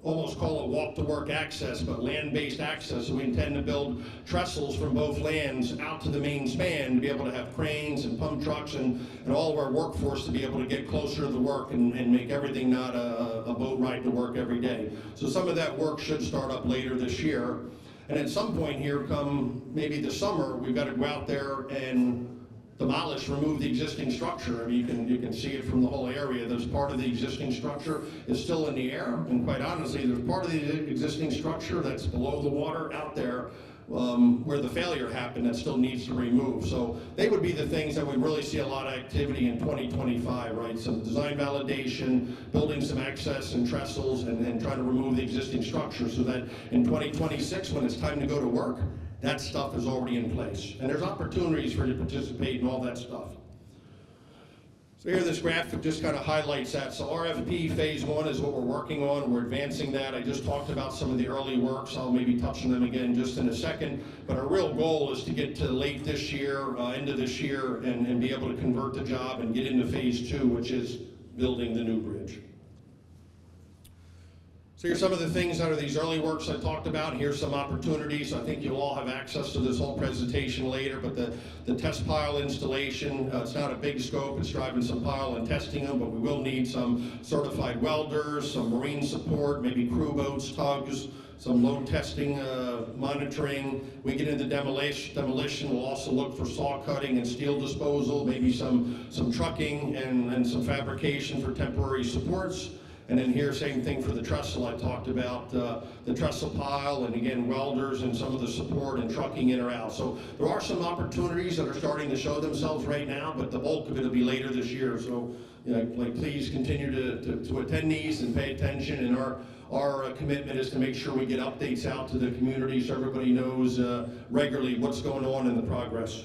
S19: almost call it walk-to-work access, but land-based access. So we intend to build trestles from both lands out to the main span to be able to have cranes and pump trucks and all of our workforce to be able to get closer to the work and make everything not a boat ride to work every day. So some of that work should start up later this year. And at some point here, come maybe the summer, we've got to go out there and demolish, remove the existing structure. I mean, you can see it from the whole area. There's part of the existing structure is still in the air, and quite honestly, there's part of the existing structure that's below the water out there where the failure happened that still needs to remove. So they would be the things that we really see a lot of activity in 2025, right? Some design validation, building some access and trestles, and trying to remove the existing structure so that in 2026, when it's time to go to work, that stuff is already in place. And there's opportunities for you to participate in all that stuff. So here this graphic just kind of highlights that. So RFP phase 1 is what we're working on. We're advancing that. I just talked about some of the early works. I'll maybe touch on them again just in a second. But our real goal is to get to late this year, end of this year, and be able to convert the job and get into phase 2, which is building the new bridge. So here's some of the things out of these early works I talked about. Here's some opportunities. I think you'll all have access to this whole presentation later, but the test pile installation, it's not a big scope. It's driving some pile and testing them, but we will need some certified welders, some marine support, maybe crew boats, tugs, some load testing, monitoring. We get into demolition. We'll also look for saw cutting and steel disposal, maybe some trucking and some fabrication for temporary supports. And then here, same thing for the trestle I talked about, the trestle pile, and again, welders and some of the support and trucking in or out. So there are some opportunities that are starting to show themselves right now, but the bulk of it will be later this year. So please continue to attend these and pay attention. And our commitment is to make sure we get updates out to the community so everybody knows regularly what's going on in the progress.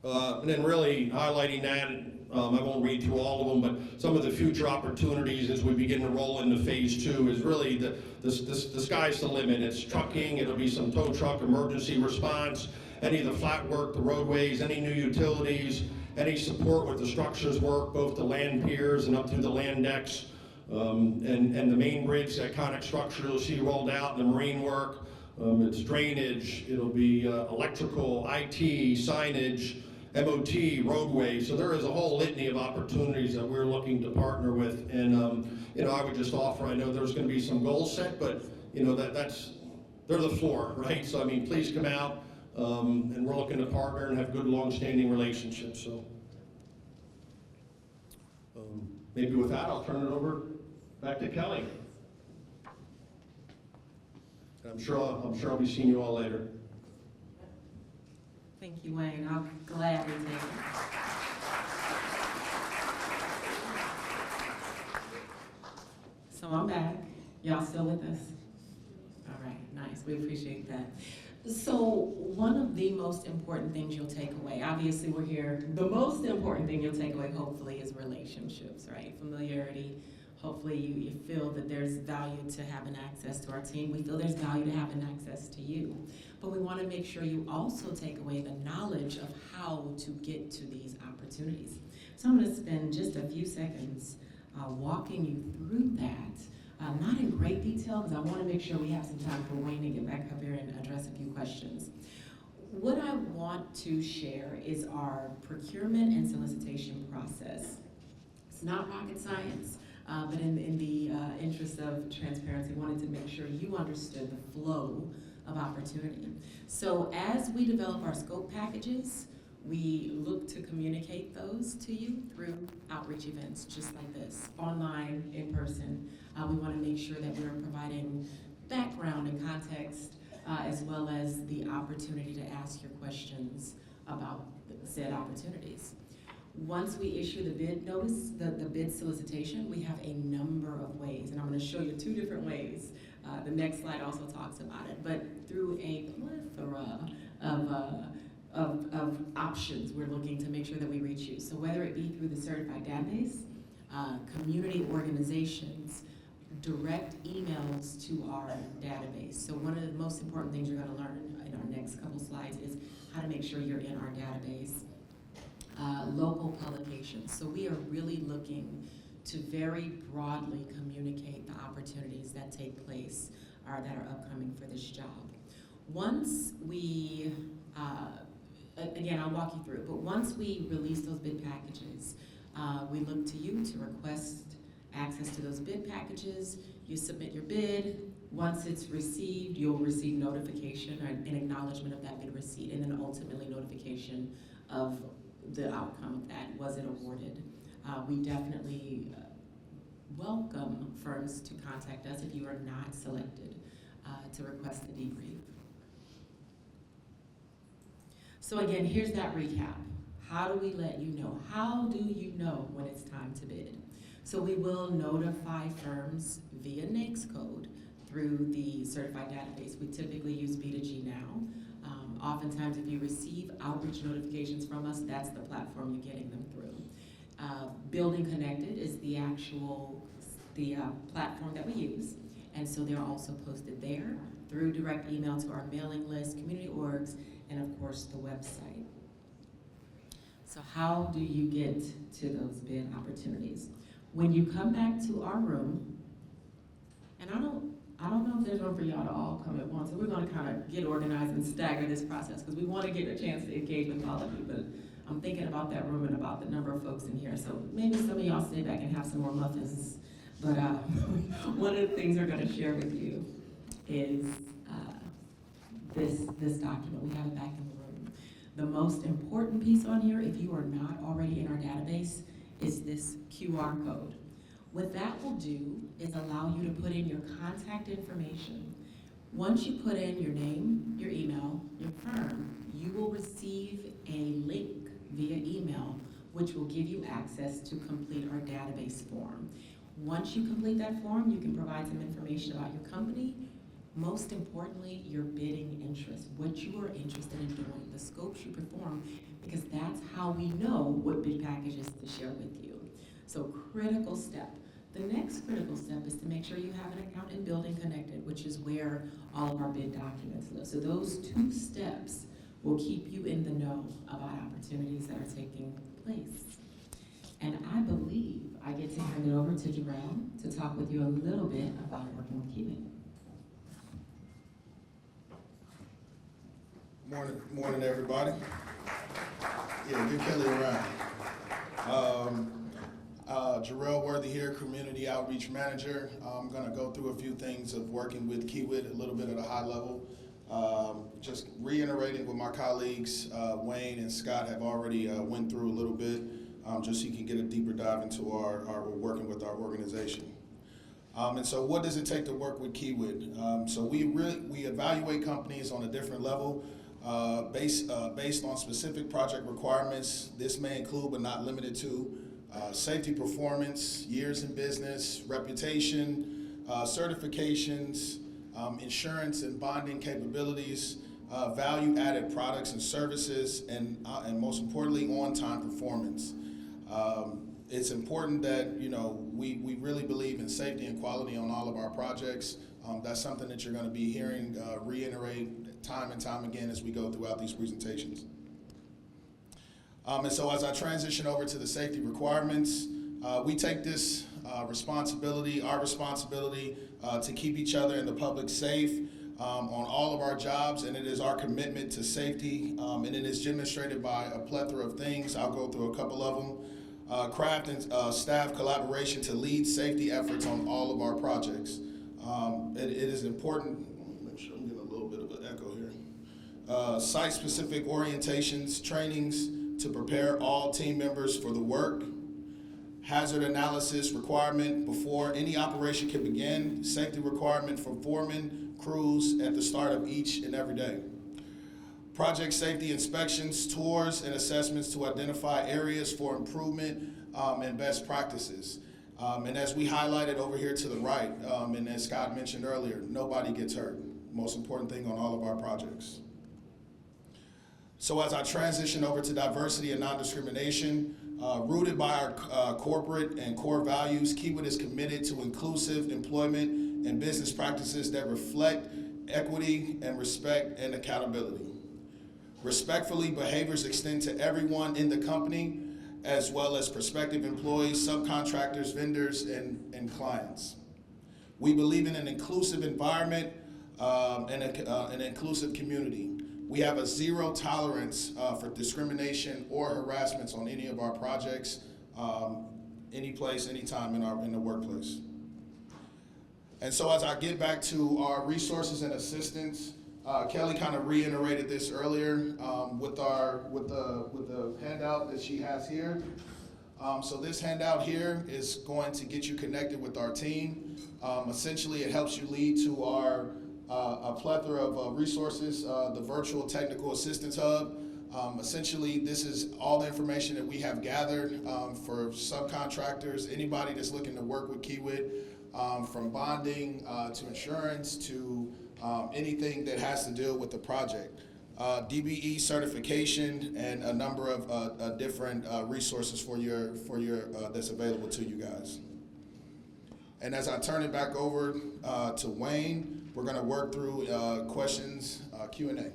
S19: And then really highlighting that, I won't read through all of them, but some of the future opportunities as we begin to roll into phase 2 is really the sky's the limit. It's trucking, it'll be some tow truck emergency response, any of the flat work, the roadways, any new utilities, any support with the structures work, both the land piers and up through the land decks, and the main bridge, that iconic structure you'll see rolled out, and the marine work. It's drainage, it'll be electrical, IT, signage, MOT, roadway. So there is a whole litany of opportunities that we're looking to partner with. And I would just offer, I know there's going to be some goals set, but they're the floor, right? So I mean, please come out, and we're looking to partner and have good, long-standing relationships. So maybe with that, I'll turn it over back to Kelly. I'm sure I'll be seeing you all later.
S17: Thank you, Wayne. I'll gladly take it. So I'm back. Y'all still with us? All right, nice. We appreciate that. So one of the most important things you'll take away, obviously we're here, the most important thing you'll take away hopefully is relationships, right? Familiarity. Hopefully you feel that there's value to having access to our team. We feel there's value to having access to you. But we want to make sure you also take away the knowledge of how to get to these opportunities. So I'm going to spend just a few seconds walking you through that. Not in great detail, because I want to make sure we have some time for Wayne to get back up here and address a few questions. What I want to share is our procurement and solicitation process. It's not rocket science. But in the interest of transparency, I wanted to make sure you understood the flow of opportunity. So as we develop our scope packages, we look to communicate those to you through outreach events, just like this, online, in person. We want to make sure that we're providing background and context, as well as the opportunity to ask your questions about said opportunities. Once we issue the bid notice, the bid solicitation, we have a number of ways, and I'm going to show you 2 different ways. The next slide also talks about it, but through a plethora of options, we're looking to make sure that we reach you. So whether it be through the certified database, community organizations, direct emails to our database. So one of the most important things you're going to learn in our next couple slides is how to make sure you're in our database. Local publications. So we are really looking to very broadly communicate the opportunities that take place or that are upcoming for this job. Once we, again, I'll walk you through it, but once we release those bid packages, we look to you to request access to those bid packages. You submit your bid. Once it's received, you'll receive notification or an acknowledgement of that bid receipt, and then ultimately notification of the outcome of that. Was it awarded? We definitely welcome firms to contact us if you are not selected to request the debrief. So again, here's that recap. How do we let you know? How do you know when it's time to bid? So we will notify firms via NAICS code through the certified database. We typically use B2G now. Oftentimes, if you receive outreach notifications from us, that's the platform you're getting them through. Building Connected is the platform that we use, and so they're also posted there through direct email to our mailing list, community orgs, and of course the website. So how do you get to those bid opportunities? When you come back to our room, and I don't know if there's room for y'all to all come at once, so we're gonna kind of get organized and stagger this process, because we want to get a chance to engage with all of you, but I'm thinking about that room and about the number of folks in here, so maybe some of y'all stay back and have some more muffins. But one of the things we're gonna share with you is this document. We have it back in the room. The most important piece on here, if you are not already in our database, is this QR code. What that will do is allow you to put in your contact information. Once you put in your name, your email, your firm, you will receive a link via email, which will give you access to complete our database form. Once you complete that form, you can provide some information about your company, most importantly, your bidding interest, what you are interested in doing, the scopes you perform, because that's how we know what bid packages to share with you. So critical step. The next critical step is to make sure you have an account in Building Connected, which is where all of our bid documents live. So those 2 steps will keep you in the know about opportunities that are taking place. And I believe I get to hand it over to Jarrell to talk with you a little bit about working with Kiewit.
S21: Morning, everybody. Yeah, give Kelly a round. Jarrell Worthy here, Community Outreach Manager. I'm gonna go through a few things of working with Kiewit, a little bit at a high level. Just reiterating what my colleagues, Wayne and Scott, have already went through a little bit, just so you can get a deeper dive into our working with our organization. And so what does it take to work with Kiewit? So we evaluate companies on a different level, based on specific project requirements. This may include, but not limited to, safety performance, years in business, reputation, certifications, insurance and bonding capabilities, value-added products and services, and most importantly, on-time performance. It's important that we really believe in safety and quality on all of our projects. That's something that you're going to be hearing reiterate time and time again as we go throughout these presentations. And so as I transition over to the safety requirements, we take this responsibility, our responsibility, to keep each other and the public safe on all of our jobs, and it is our commitment to safety, and it is demonstrated by a plethora of things. I'll go through a couple of them. Craft and staff collaboration to lead safety efforts on all of our projects. It is important, make sure I'm getting a little bit of an echo here. Site-specific orientations, trainings to prepare all team members for the work. Hazard analysis requirement before any operation can begin. Safety requirement for foremen, crews at the start of each and every day. Project safety inspections, tours, and assessments to identify areas for improvement and best practices. And as we highlighted over here to the right, and as Scott mentioned earlier, nobody gets hurt. Most important thing on all of our projects. So as I transition over to diversity and non-discrimination, rooted by our corporate and core values, Kiewit is committed to inclusive employment and business practices that reflect equity and respect and accountability. Respectfully, behaviors extend to everyone in the company, as well as prospective employees, subcontractors, vendors, and clients. We believe in an inclusive environment and an inclusive community. We have a zero tolerance for discrimination or harassments on any of our projects, any place, anytime in the workplace. And so as I get back to our resources and assistance, Kelly kind of reiterated this earlier with the handout that she has here. So this handout here is going to get you connected with our team. Essentially, it helps you lead to our a plethora of resources, the Virtual Technical Assistance Hub. Essentially, this is all the information that we have gathered for subcontractors, anybody that's looking to work with Kiewit, from bonding to insurance to anything that has to deal with the project. DBE certification and a number of different resources for your that's available to you guys. And as I turn it back over to Wayne, we're going to work through questions, Q&A.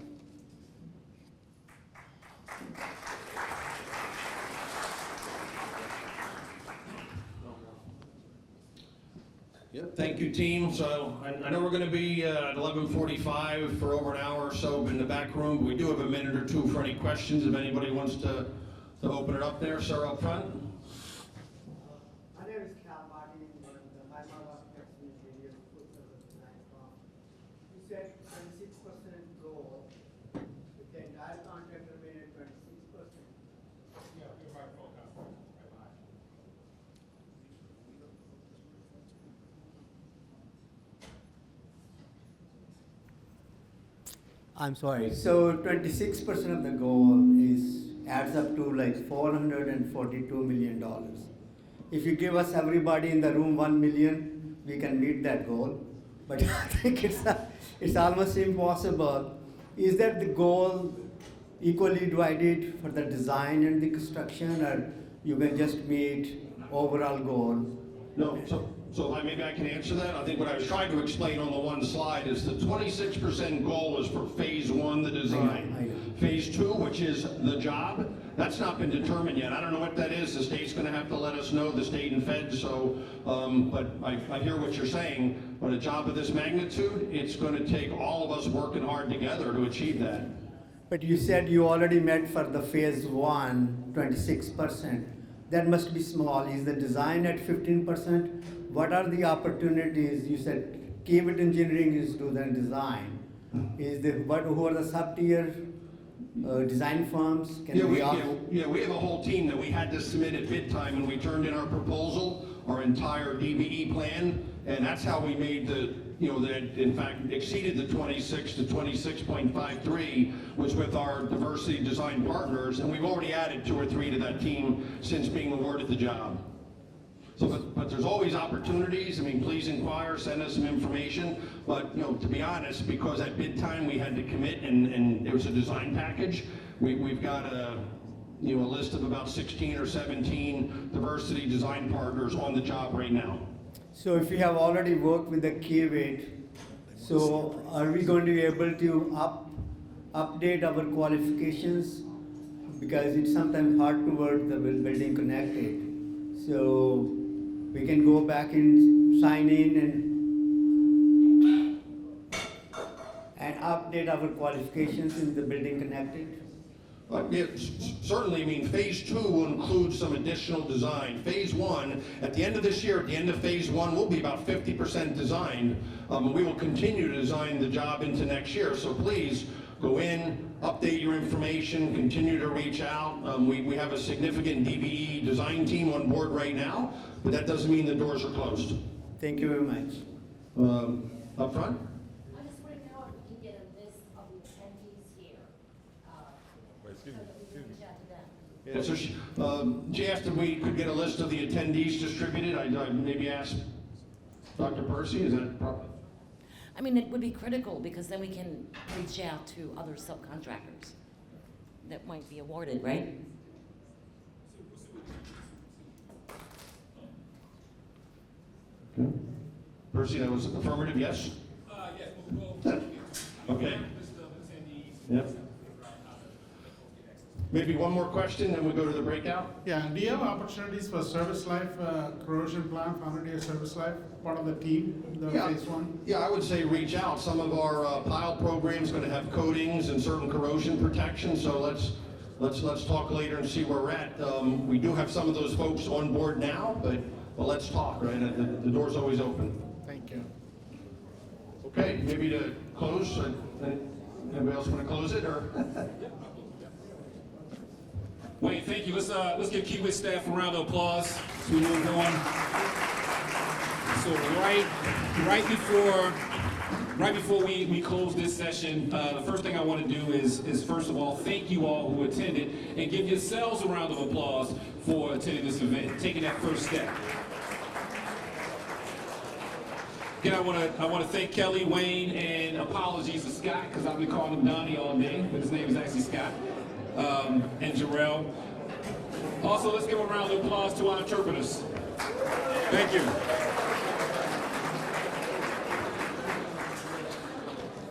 S19: Yep, thank you, team. So I know we're going to be at 11:45 for over an hour or so in the back room, but we do have a minute or two for any questions if anybody wants to open it up there. Sir, up front.
S3: My name is Cal Martin, and my mother is an engineer food service design firm. You said 26% goal. The entire contract remained at 26%. Yeah, you're right, I'm sorry. So 26% of the goal adds up to like $442 million. If you give us everybody in the room 1 million, we can meet that goal. But I think it's almost impossible. Is that the goal equally divided for the design and the construction, or you can just meet overall goal?
S19: No. So maybe I can answer that. I think what I was trying to explain on the one slide is the 26% goal is for phase 1, the design.
S3: I know.
S19: Phase 2, which is the job, that's not been determined yet. I don't know what that is. The state's going to have to let us know, the state and fed. So, but I hear what you're saying. But a job of this magnitude, it's going to take all of us working hard together to achieve that.
S3: But you said you already met for the phase 1, 26%. That must be small. Is the design at 15%? What are the opportunities? You said Kiewit Engineering is doing the design. Who are the sub-tier design firms?
S19: We have a whole team that we had to submit at bid time, and we turned in our proposal, our entire DBE plan, and that's how we made that in fact exceeded the 26 to 26.53 was with our diversity design partners, and we've already added 2 or 3 to that team since being awarded the job. So, but there's always opportunities. I mean, please inquire, send us some information. But to be honest, because at bid time we had to commit, and it was a design package. We've got a list of about 16 or 17 diversity design partners on the job right now.
S3: So if we have already worked with the Kiewit, so are we going to be able to update our qualifications? Because it's sometimes hard to work the building connected. So we can go back and sign in and update our qualifications in the building connected.
S19: Certainly, I mean, phase 2 will include some additional design. Phase 1, at the end of this year, at the end of phase 1, we'll be about 50% designed. We will continue to design the job into next year. So please go in, update your information, continue to reach out. We have a significant DBE design team on board right now, but that doesn't mean the doors are closed.
S3: Thank you very much.
S19: Up front?
S22: I just want to know if we can get a list of the attendees here. So that we can reach out to them.
S19: Yeah, so she asked if we could get a list of the attendees distributed. I maybe ask Dr. Percy, is that proper?
S22: I mean, it would be critical because then we can reach out to other subcontractors that might be awarded, right?
S19: Okay. Percy, that was affirmative, yes?
S2: Yes.
S19: Okay. Yep. Maybe one more question, then we go to the breakout.
S14: Yeah, do you have opportunities for service life, corrosion plan, 100-year service life, part of the team, the phase 1?
S19: Yeah, I would say reach out. Some of our pilot programs going to have coatings and certain corrosion protection, so let's talk later and see where we're at. We do have some of those folks on board now, but let's talk, right? The door's always open.
S14: Thank you.
S19: Okay, maybe to close, anybody else want to close it, or?
S2: Wayne, thank you. Let's give Kiewit staff a round of applause as we move on. So right before we close this session, the first thing I want to do is first of all thank you all who attended and give yourselves a round of applause for attending this event, taking that first step. Again, I want to thank Kelly, Wayne, and apologies to Scott because I've been calling him Donnie all day, but his name is actually Scott. And Jarrell. Also, let's give a round of applause to our interpreters. Thank you.